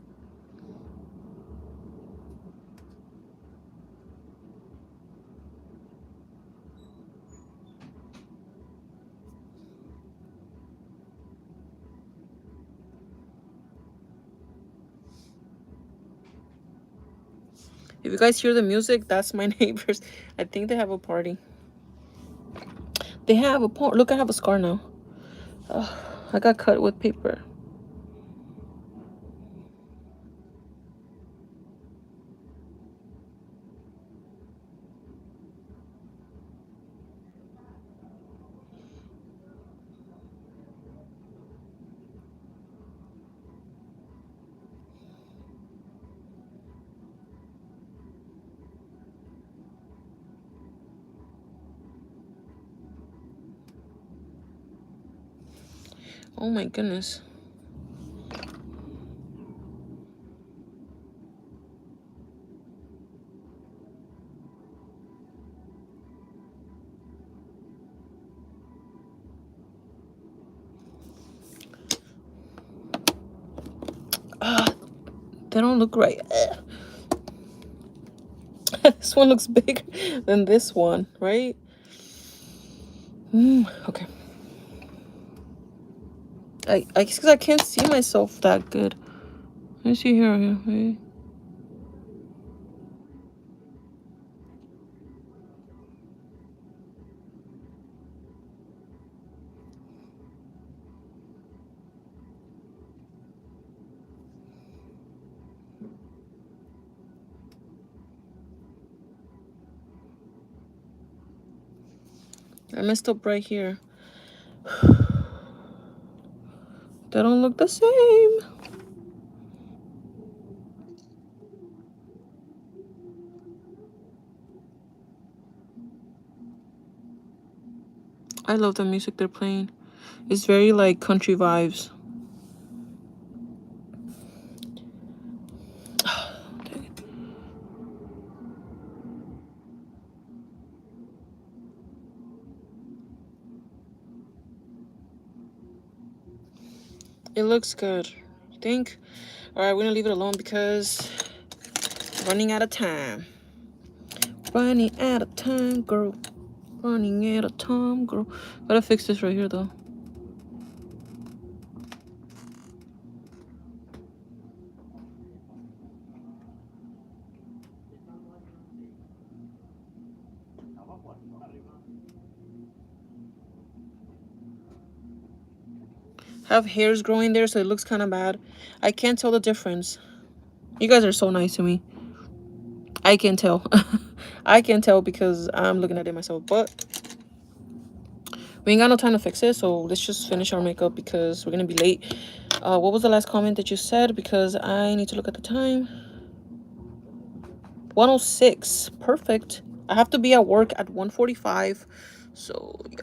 If you guys hear the music, that's my neighbors. I think they have a party. They have a party. Look, I have a scar now. I got cut with paper. Oh my goodness. They don't look right. This one looks bigger than this one, right? Okay. I guess because I can't see myself that good. Let me see here. Right? I messed up right here. They don't look the same. I love the music they're playing. It's very like country vibes. It looks good. You think? Alright, we're gonna leave it alone because running out of time. Running out of time, girl. Running out of time, girl. Gotta fix this right here though. Have hairs growing there, so it looks kind of bad. I can't tell the difference. You guys are so nice to me. I can tell. I can tell because I'm looking at it myself. But we ain't got no time to fix it, so let's just finish our makeup because we're gonna be late. What was the last comment that you said? Because I need to look at the time. 106. Perfect. I have to be at work at 1:45. So yeah.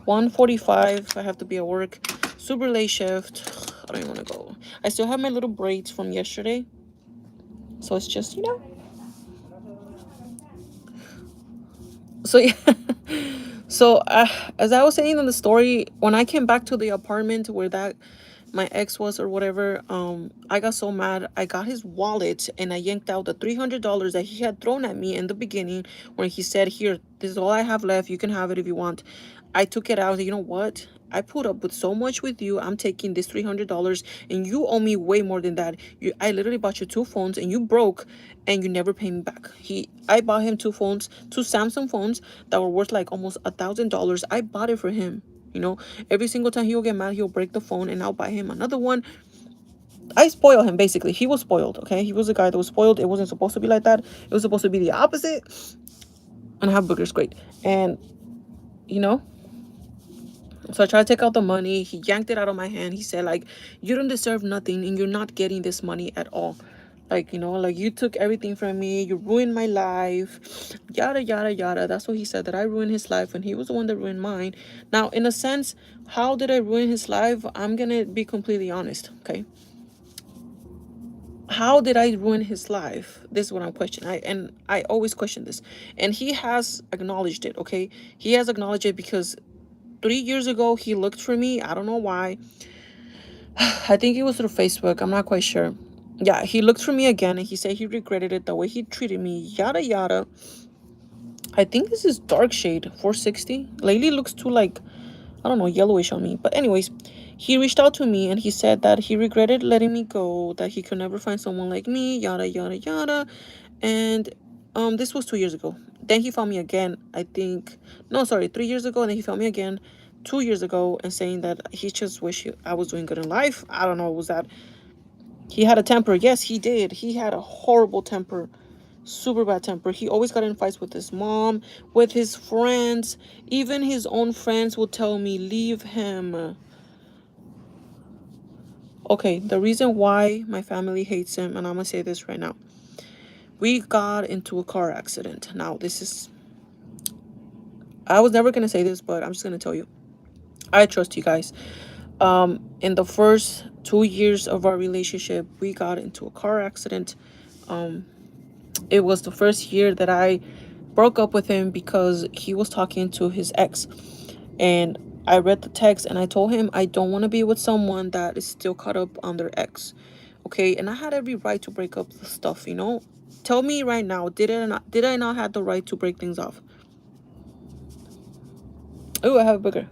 1:45. I have to be at work. Super late shift. I don't even want to go. I still have my little braids from yesterday. So it's just, you know. So yeah. So as I was saying in the story, when I came back to the apartment where that my ex was or whatever, I got so mad. I got his wallet and I yanked out the $300 that he had thrown at me in the beginning when he said, "Here, this is all I have left. You can have it if you want." I took it out. I was like, you know what? I put up with so much with you. I'm taking this $300 and you owe me way more than that. I literally bought you two phones and you broke and you never paid me back. I bought him two phones, two Samsung phones that were worth like almost $1,000. I bought it for him. You know, every single time he'll get mad, he'll break the phone and I'll buy him another one. I spoil him basically. He was spoiled, okay? He was a guy that was spoiled. It wasn't supposed to be like that. It was supposed to be the opposite. And have boogers, great. And, you know, so I tried to take out the money. He yanked it out of my hand. He said, like, you don't deserve nothing and you're not getting this money at all. Like, you know, like you took everything from me. You ruined my life. Yada, yada, yada. That's what he said, that I ruined his life when he was the one that ruined mine. Now, in a sense, how did I ruin his life? I'm going to be completely honest, okay? How did I ruin his life? This is what I'm questioning. I always question this. And he has acknowledged it, okay? He has acknowledged it because 3 years ago, he looked for me. I don't know why. I think it was through Facebook. I'm not quite sure. Yeah, he looked for me again and he said he regretted it, the way he treated me, yada yada. I think this is dark shade 460. Lately looks too like, I don't know, yellowish on me. But anyways, he reached out to me and he said that he regretted letting me go, that he could never find someone like me, yada yada yada. And this was 2 years ago. Then he found me again, I think, no, sorry, 3 years ago. And then he found me again 2 years ago and saying that he just wished I was doing good in life. I don't know, was that he had a temper? Yes, he did. He had a horrible temper, super bad temper. He always got in fights with his mom, with his friends. Even his own friends would tell me, leave him. Okay, the reason why my family hates him, and I'm gonna say this right now. We got into a car accident. Now, this is, I was never gonna say this, but I'm just gonna tell you. I trust you guys. In the first 2 years of our relationship, we got into a car accident. It was the first year that I broke up with him because he was talking to his ex. And I read the text and I told him I don't want to be with someone that is still caught up on their ex. Okay, and I had every right to break up the stuff, you know? Tell me right now, did I not have the right to break things off? Oh, I have a booger.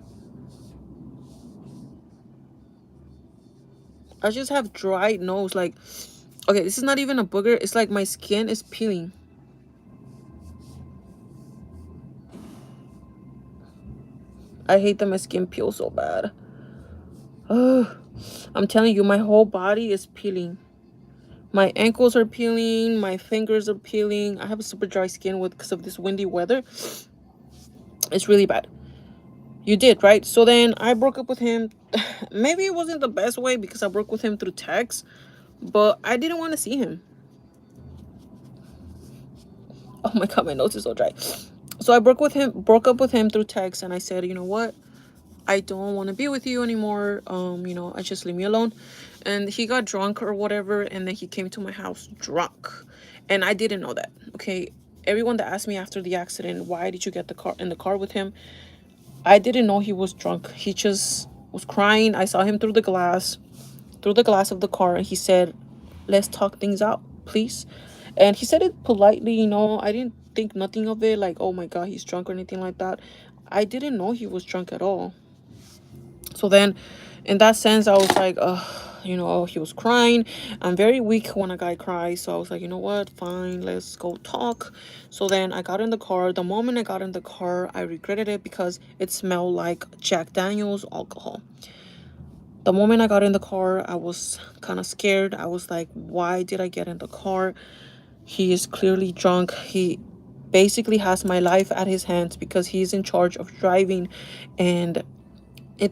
I just have dry nose, like, okay, this is not even a booger. It's like my skin is peeling. I hate that my skin peels so bad. Ugh. I'm telling you, my whole body is peeling. My ankles are peeling. My fingers are peeling. I have a super dry skin because of this windy weather. It's really bad. You did, right? So then I broke up with him. Maybe it wasn't the best way because I broke with him through text, but I didn't want to see him. Oh my god, my nose is so dry. So I broke up with him through text, and I said, you know what? I don't want to be with you anymore. I just leave me alone. And he got drunk or whatever, and then he came to my house drunk. And I didn't know that. Okay. Everyone that asked me after the accident, why did you get in the car with him? I didn't know he was drunk. He just was crying. I saw him through the glass of the car, and he said, let's talk things out, please. And he said it politely, I didn't think nothing of it, like, oh my god, he's drunk or anything like that. I didn't know he was drunk at all. So then, in that sense, I was like, he was crying. I'm very weak when a guy cries. So I was like, you know what? Fine, let's go talk. So then I got in the car. The moment I got in the car, I regretted it because it smelled like Jack Daniels alcohol. The moment I got in the car, I was kind of scared. I was like, why did I get in the car? He is clearly drunk. He basically has my life at his hands because he's in charge of driving. And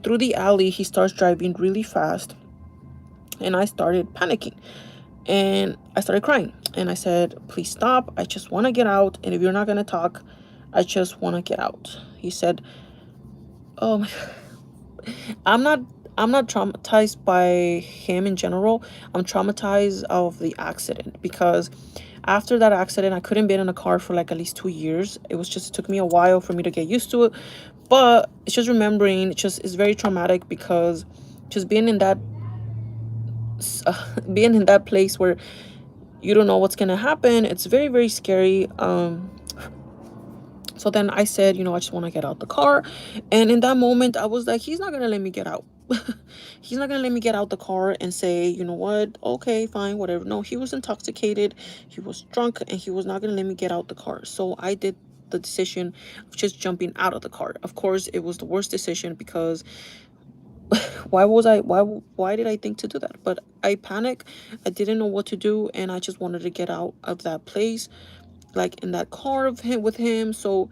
through the alley, he starts driving really fast. And I started panicking. And I started crying. And I said, please stop. I just want to get out. And if you're not going to talk, I just want to get out. He said, oh my God. I'm not traumatized by him in general. I'm traumatized of the accident because after that accident, I couldn't be in a car for like at least 2 years. It took me a while for me to get used to it. But it's just remembering, it's very traumatic because just being in that being in that place where you don't know what's gonna happen. It's very, very scary. So then I said, I just want to get out the car. And in that moment, I was like, he's not gonna let me get out. He's not gonna let me get out the car and say, you know what, okay, fine, whatever. No, he was intoxicated, he was drunk, and he was not gonna let me get out the car. So I did the decision of just jumping out of the car. Of course, it was the worst decision because why did I think to do that? But I panicked. I didn't know what to do, and I just wanted to get out of that place, like in that car of him with him. So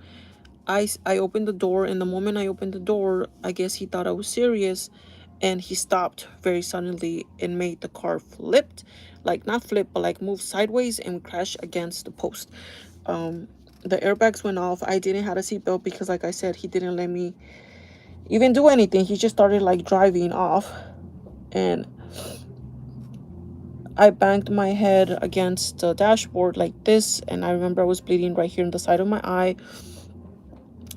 I opened the door, and the moment I opened the door, I guess he thought I was serious, and he stopped very suddenly and made the car flipped, like not flip, but like move sideways and crash against the post. Um, the airbags went off. I didn't have a seatbelt because, like I said, he didn't let me even do anything. He just started like driving off, and I banged my head against the dashboard like this, and I remember I was bleeding right here in the side of my eye,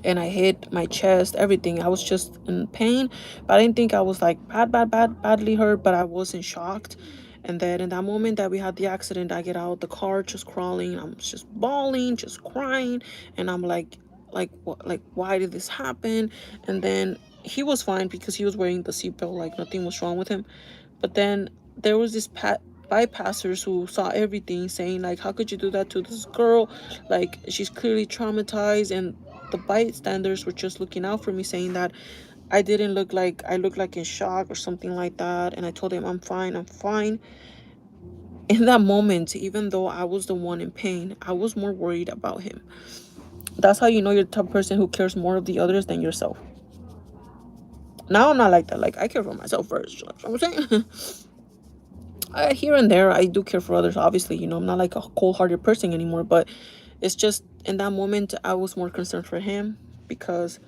and I hit my chest, everything. I was just in pain, but I didn't think I was like badly hurt, but I wasn't shocked. And then in that moment that we had the accident, I get out of the car just crawling. I'm just bawling, just crying, and I'm like what, like why did this happen? And then he was fine because he was wearing the seatbelt, like nothing was wrong with him. But then there was this bypassers who saw everything, saying like, how could you do that to this girl? Like, she's clearly traumatized. And the bystanders were just looking out for me, saying that I didn't look like, I looked like in shock or something like that. And I told him, I'm fine, I'm fine. In that moment, even though I was the one in pain, I was more worried about him. That's how you know you're the type of person who cares more of the others than yourself. Now I'm not like that. Like, I care for myself first, you know what I'm saying? Here and there, I do care for others, obviously. I'm not like a cold-hearted person anymore, but it's just in that moment, I was more concerned for him because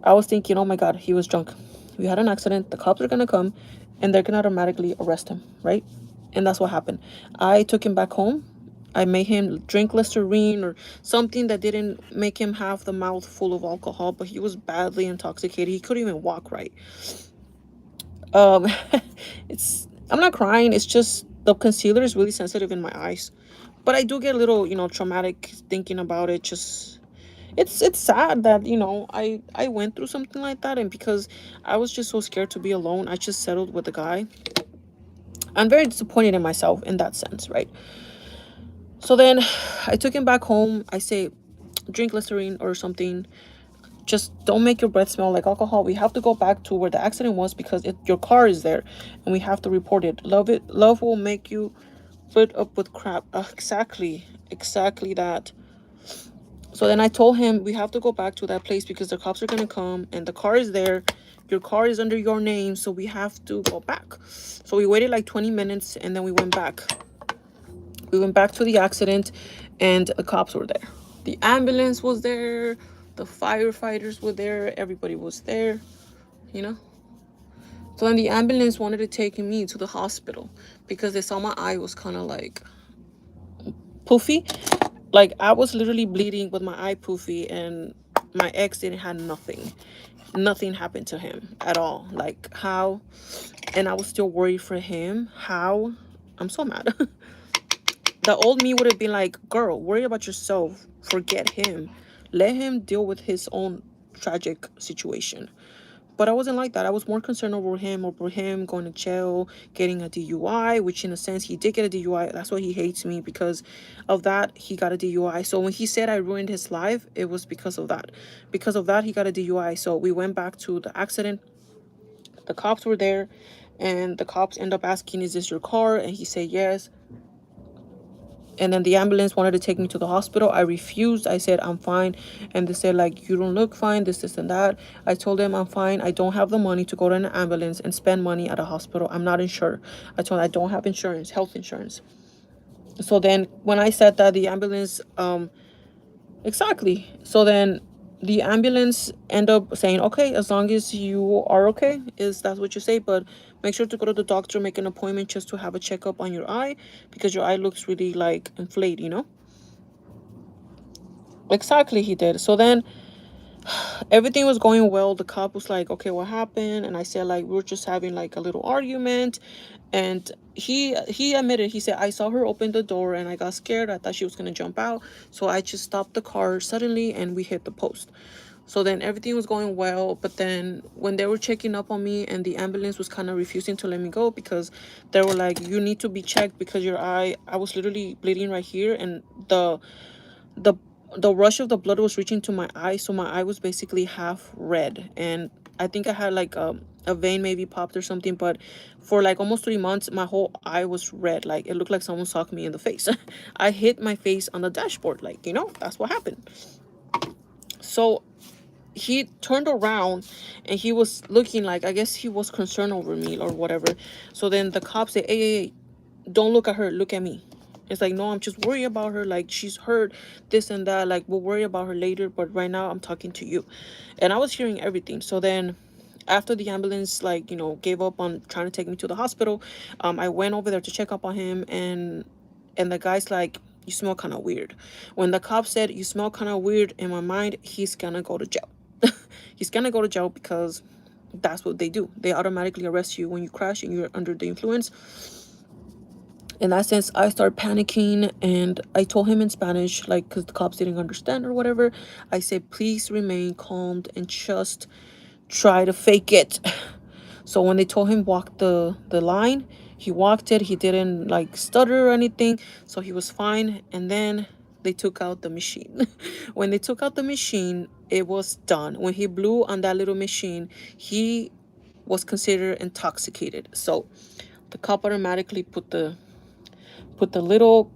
I was thinking, oh my God, he was drunk. We had an accident. The cops are going to come and they're going to automatically arrest him, right? And that's what happened. I took him back home. I made him drink Listerine or something that didn't make him have the mouth full of alcohol, but he was badly intoxicated. He couldn't even walk right. Um, I'm not crying. It's just the concealer is really sensitive in my eyes, but I do get a little, traumatic thinking about it. Just it's sad that I went through something like that, and because I was just so scared to be alone, I just settled with the guy. I'm very disappointed in myself in that sense, right? So then I took him back home. I say, drink Listerine or something. Just don't make your breath smell like alcohol. We have to go back to where the accident was because your car is there, and we have to report it. Love will make you filled up with crap. Exactly that. So then I told him we have to go back to that place because the cops are gonna come and the car is there. Your car is under your name, so we have to go back. So we waited like 20 minutes, and then we went back. We went back to the accident, and the cops were there. The ambulance was there. The firefighters were there. Everybody was there, you know. So then the ambulance wanted to take me to the hospital because they saw my eye was kind of like poofy. Like, I was literally bleeding with my eye poofy, and my ex didn't have nothing. Nothing happened to him at all. Like, how? And I was still worried for him. How? I'm so mad. The old me would have been like, girl, worry about yourself. Forget him. Let him deal with his own tragic situation. But I wasn't like that. I was more concerned over him going to jail, getting a DUI, which in a sense he did get a DUI. That's why he hates me, because of that. He got a DUI. So when he said I ruined his life, it was because of that. Because of that, he got a DUI. So we went back to the accident. The cops were there, and the cops end up asking, is this your car? And he said yes. And then the ambulance wanted to take me to the hospital. I refused. I said, I'm fine. And they said, like, you don't look fine, this, and that. I told them I'm fine. I don't have the money to go to an ambulance and spend money at a hospital. I'm not insured. I told them I don't have insurance, health insurance. So then when I said that, the ambulance, exactly. So then the ambulance end up saying, okay, as long as you are okay, is that's what you say, but make sure to go to the doctor, make an appointment just to have a checkup on your eye, because your eye looks really like inflated, Exactly, he did. So then Everything was going well. The cop was like, okay, what happened? And I said, like, we were just having like a little argument. And he admitted, he said, I saw her open the door and I got scared. I thought she was gonna jump out, so I just stopped the car suddenly and we hit the post. So then everything was going well, but then when they were checking up on me and the ambulance was kind of refusing to let me go because they were like, you need to be checked because your eye, I was literally bleeding right here, and the the rush of the blood was reaching to my eye, so my eye was basically half red. And I think I had like a vein maybe popped or something, but for like almost 3 months my whole eye was red, like it looked like someone socked me in the face. I hit my face on the dashboard, like, that's what happened. So he turned around and he was looking, like, I guess he was concerned over me or whatever. So then the cop said, hey, hey, hey, don't look at her, look at me. It's like, no, I'm just worried about her, like she's hurt, this and that, like we'll worry about her later, but right now I'm talking to you. And I was hearing everything. So then after the ambulance, like, gave up on trying to take me to the hospital, I went over there to check up on him. And the guy's like, you smell kind of weird. When the cop said you smell kind of weird, in my mind, he's gonna go to jail. He's gonna go to jail because that's what they do. They automatically arrest you when you crash and you're under the influence. In that sense, I started panicking and I told him in Spanish, like, because the cops didn't understand or whatever. I said, please remain calm and just try to fake it. So when they told him walk the line, he walked it. He didn't like stutter or anything, so he was fine. And then they took out the machine. When they took out the machine, it was done. When he blew on that little machine, he was considered intoxicated. So the cop automatically put the little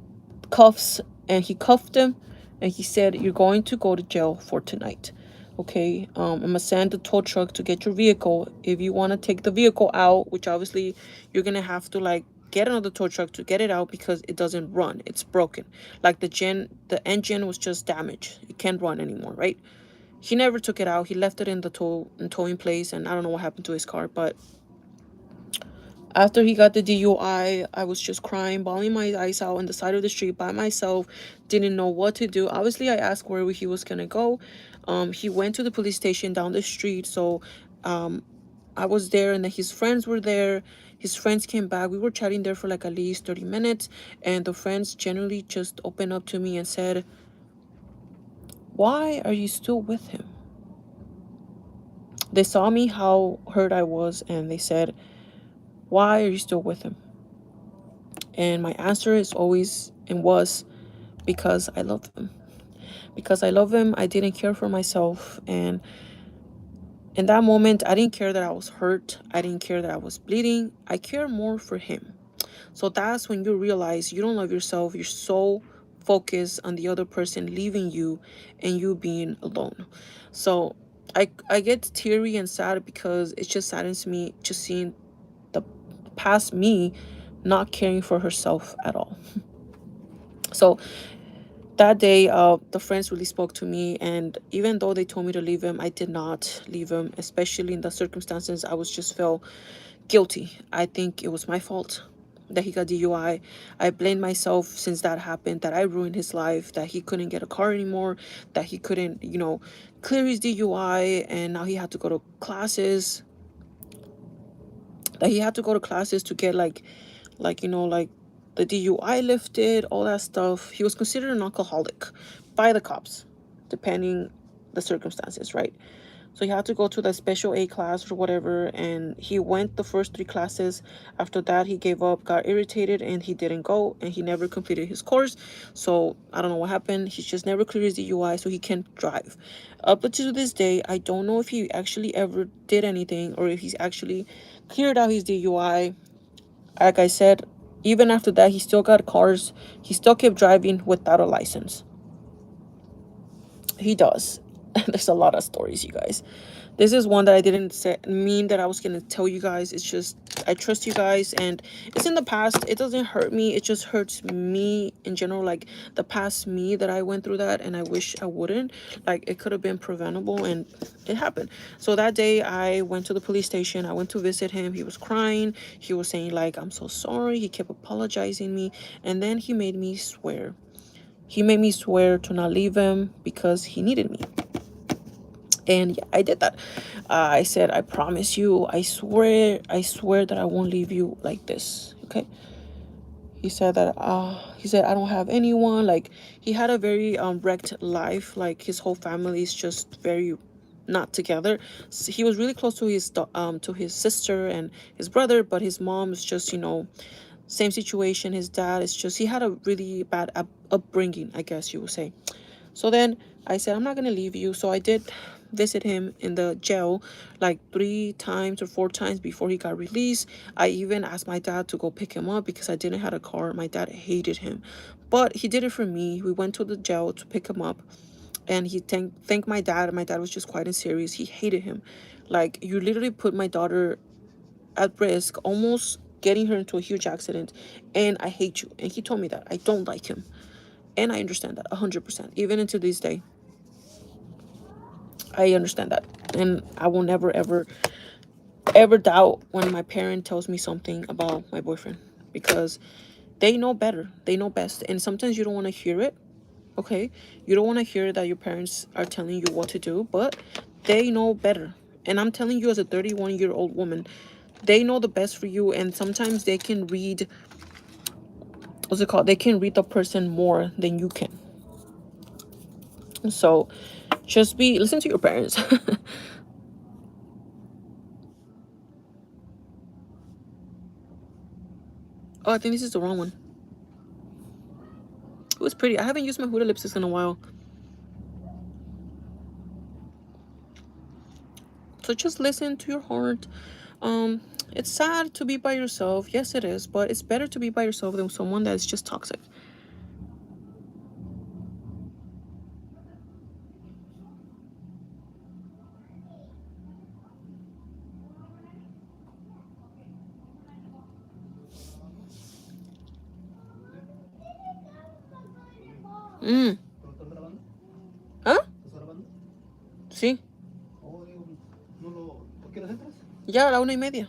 cuffs, and he cuffed him, and he said, you're going to go to jail for tonight. Okay, I'm gonna send the tow truck to get your vehicle. If you want to take the vehicle out, which obviously you're gonna have to like get another tow truck to get it out because it doesn't run, it's broken. Like the engine was just damaged, it can't run anymore, right? He never took it out, he left it in the towing place, and I don't know what happened to his car. But after he got the DUI, I was just crying, bawling my eyes out on the side of the street by myself. Didn't know what to do. Obviously, I asked where he was gonna go. He went to the police station down the street. So I was there, and then his friends were there. His friends came back. We were chatting there for like at least 30 minutes. And the friends generally just opened up to me and said, why are you still with him? They saw me how hurt I was, and they said, why are you still with him? And my answer is always and was, because I love him. Because I love him, I didn't care for myself. And in that moment, I didn't care that I was hurt. I didn't care that I was bleeding. I care more for him. So that's when you realize you don't love yourself. You're so focused on the other person leaving you and you being alone. So I get teary and sad because it just saddens me just seeing the past me not caring for herself at all. So that day, the friends really spoke to me, and even though they told me to leave him, I did not leave him, especially in the circumstances. I was just felt guilty. I think it was my fault that he got DUI. I blamed myself since that happened, that I ruined his life, that he couldn't get a car anymore, that he couldn't, clear his DUI, and now he had to go to classes, to get like the DUI lifted, all that stuff. He was considered an alcoholic by the cops, depending the circumstances, right? So he had to go to the special A class or whatever, and he went the first 3 classes. After that, he gave up, got irritated, and he didn't go, and he never completed his course. So I don't know what happened. He just never cleared his DUI, so he can't drive. Up to this day, I don't know if he actually ever did anything or if he's actually cleared out his DUI. Like I said, even after that, he still got cars. He still kept driving without a license. He does. There's a lot of stories, you guys. This is one that I didn't mean that I was going to tell you guys. It's just, I trust you guys, and it's in the past. It doesn't hurt me. It just hurts me in general, like the past me that I went through that, and I wish I wouldn't. Like, it could have been preventable, and it happened. So that day, I went to the police station. I went to visit him. He was crying. He was saying, like, I'm so sorry. He kept apologizing me, and then he made me swear. He made me swear to not leave him because he needed me. And yeah, I did that. I said, I promise you, I swear that I won't leave you like this. Okay. He said I don't have anyone. Like, he had a very wrecked life. Like, his whole family is just very not together. He was really close to his sister and his brother, but his mom is just, same situation. His dad is just, he had a really bad upbringing, I guess you would say. So then I said, I'm not going to leave you. So I did visit him in the jail like 3 times or 4 times before he got released. I even asked my dad to go pick him up because I didn't have a car. My dad hated him, but he did it for me. We went to the jail to pick him up, and he thanked my dad. My dad was just quiet and serious. He hated him. Like, you literally put my daughter at risk, almost getting her into a huge accident, and I hate you. And he told me that I don't like him. And I understand that 100%. Even into this day, I understand that. And I will never, ever, ever doubt when my parent tells me something about my boyfriend, because they know better. They know best. And sometimes you don't want to hear it, okay? You don't want to hear that your parents are telling you what to do, but they know better. And I'm telling you, as a 31-year-old woman, they know the best for you. And sometimes they can read, what's it called? They can read the person more than you can. So just listen to your parents. Oh, I think this is the wrong one. It was pretty. I haven't used my Huda lipsticks in a while. So just listen to your heart. Um, it's sad to be by yourself. Yes, it is. But it's better to be by yourself than someone that's just toxic. Mm. ¿Ah? Sí. Ya a la 1:30.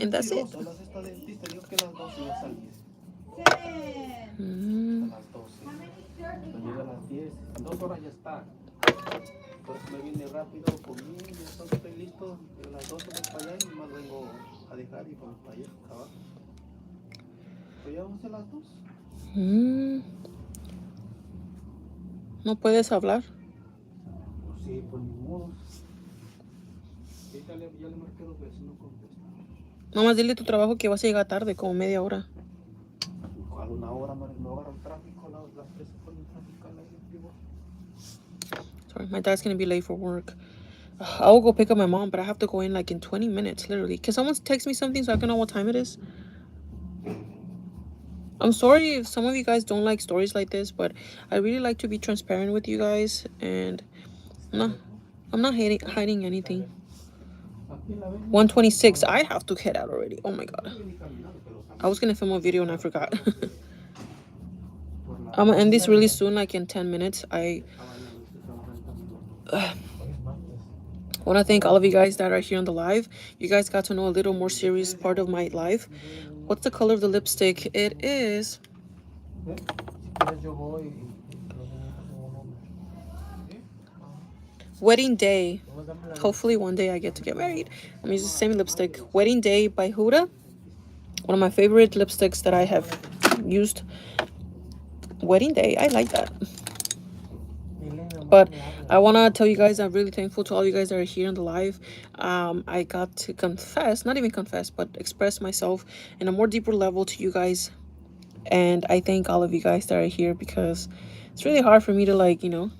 And that's it. Mm. Llega a las 10, en 2 horas ya está. Entonces me vine rápido, comí, entonces estoy listo. A las 12 voy para allá y más vengo a dejar y vamos para allá, abajo. Pues ya vamos a las 2. Mm. ¿No puedes hablar? Pues sí, por ni modo. Ya le marqué 2 veces, no contesta. Nomás dile tu trabajo que vas a llegar tarde, como media hora. ¿Cuál 1 hora? No agarro el tráfico, las 3 con el tráfico a la vivo. Sorry, my dad's gonna be late for work. I will go pick up my mom, but I have to go in like in 20 minutes, literally. Can someone text me something so I can know what time it is? I'm sorry if some of you guys don't like stories like this, but I really like to be transparent with you guys, and I'm not hiding anything. 1:26. I have to head out already. Oh my god. I was gonna film a video and I forgot. I'm gonna end this really soon, like in 10 minutes. I want to thank all of you guys that are here on the live. You guys got to know a little more serious part of my life. What's the color of the lipstick? It is Wedding Day. Hopefully one day I get to get married. I'm using the same lipstick. Wedding Day by Huda. One of my favorite lipsticks that I have used. Wedding Day. I like that. But I want to tell you guys I'm really thankful to all you guys that are here on the live. I got to confess, not even confess, but express myself in a more deeper level to you guys. And I thank all of you guys that are here, because it's really hard for me to, like, tell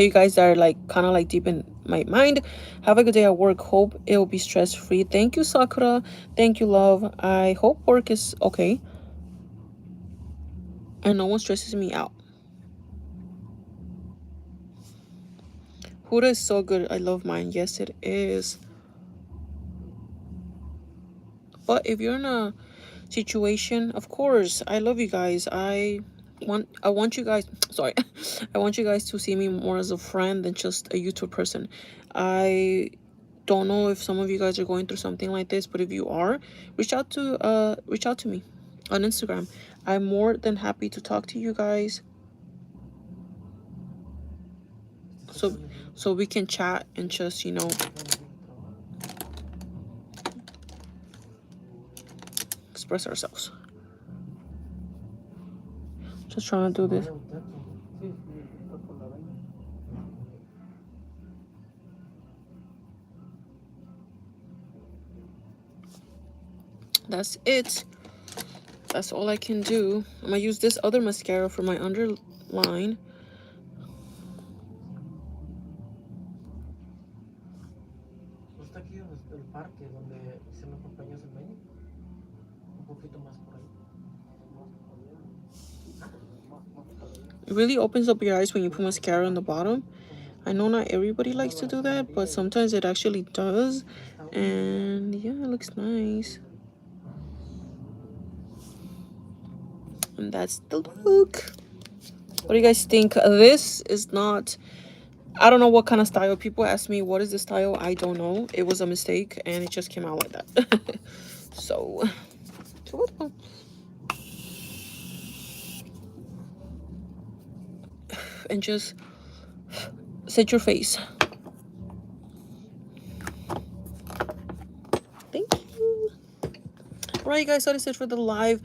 you guys that are like kind of like deep in my mind. Have a good day at work. Hope it will be stress free. Thank you, Sakura. Thank you, love. I hope work is okay and no one stresses me out. Huda is so good. I love mine. Yes, it is. But if you're in a situation, of course, I love you guys. I want you guys, sorry, I want you guys to see me more as a friend than just a YouTube person. I don't know if some of you guys are going through something like this, but if you are, reach out to me on Instagram. I'm more than happy to talk to you guys, so we can chat and just, express ourselves. Just trying to do this. That's it. That's all I can do. I'm gonna use this other mascara for my underline. It really opens up your eyes when you put mascara on the bottom. I know not everybody likes to do that, but sometimes it actually does. And yeah, it looks nice. And that's the look. What do you guys think? This is not, I don't know what kind of style. People ask me, what is the style? I don't know. It was a mistake and it just came out like that. So, and just set your face. Thank you. All right, guys, so that's it for the live.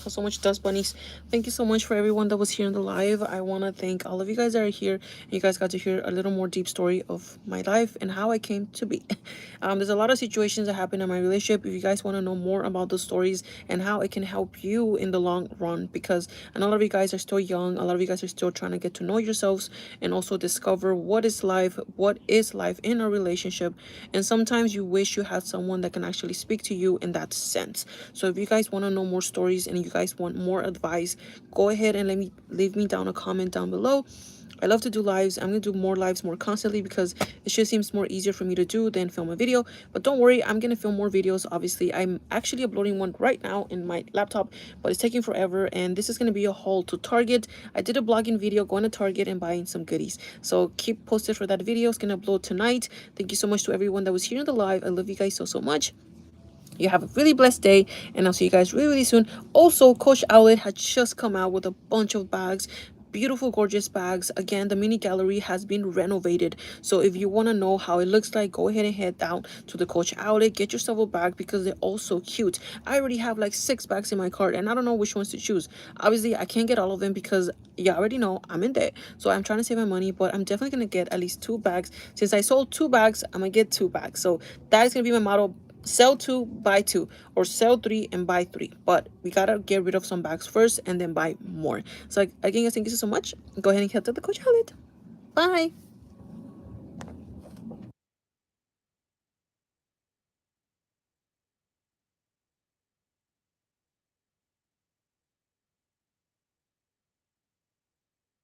So much dust bunnies. Thank you so much for everyone that was here in the live. I want to thank all of you guys that are here. You guys got to hear a little more deep story of my life and how I came to be. There's a lot of situations that happen in my relationship. If you guys want to know more about those stories and how it can help you in the long run, because I know a lot of you guys are still young, a lot of you guys are still trying to get to know yourselves and also discover what is life in a relationship. And sometimes you wish you had someone that can actually speak to you in that sense. So if you guys want to know more stories and you guys want more advice, go ahead and leave me down a comment down below. I love to do lives. I'm going to do more lives more constantly because it just seems more easier for me to do than film a video. But don't worry, I'm going to film more videos. Obviously, I'm actually uploading one right now in my laptop, but it's taking forever. And this is going to be a haul to Target. I did a blogging video going to Target and buying some goodies. So keep posted for that video. It's going to upload tonight. Thank you so much to everyone that was here in the live. I love you guys so much. You have a really blessed day, and I'll see you guys really soon. Also, Coach Outlet had just come out with a bunch of bags, beautiful gorgeous bags. Again, the mini gallery has been renovated, so if you want to know how it looks like, go ahead and head down to the Coach Outlet, get yourself a bag because they're all so cute. I already have like 6 bags in my cart and I don't know which ones to choose. Obviously I can't get all of them because you already know I'm in debt, so I'm trying to save my money, but I'm definitely gonna get at least 2 bags. Since I sold 2 bags, I'm gonna get 2 bags. So that is gonna be my motto: sell 2, buy 2, or sell 3 and buy 3. But we gotta get rid of some bags first and then buy more. So again, guys, thank you so much. Go ahead and head to the Coach Outlet. Bye.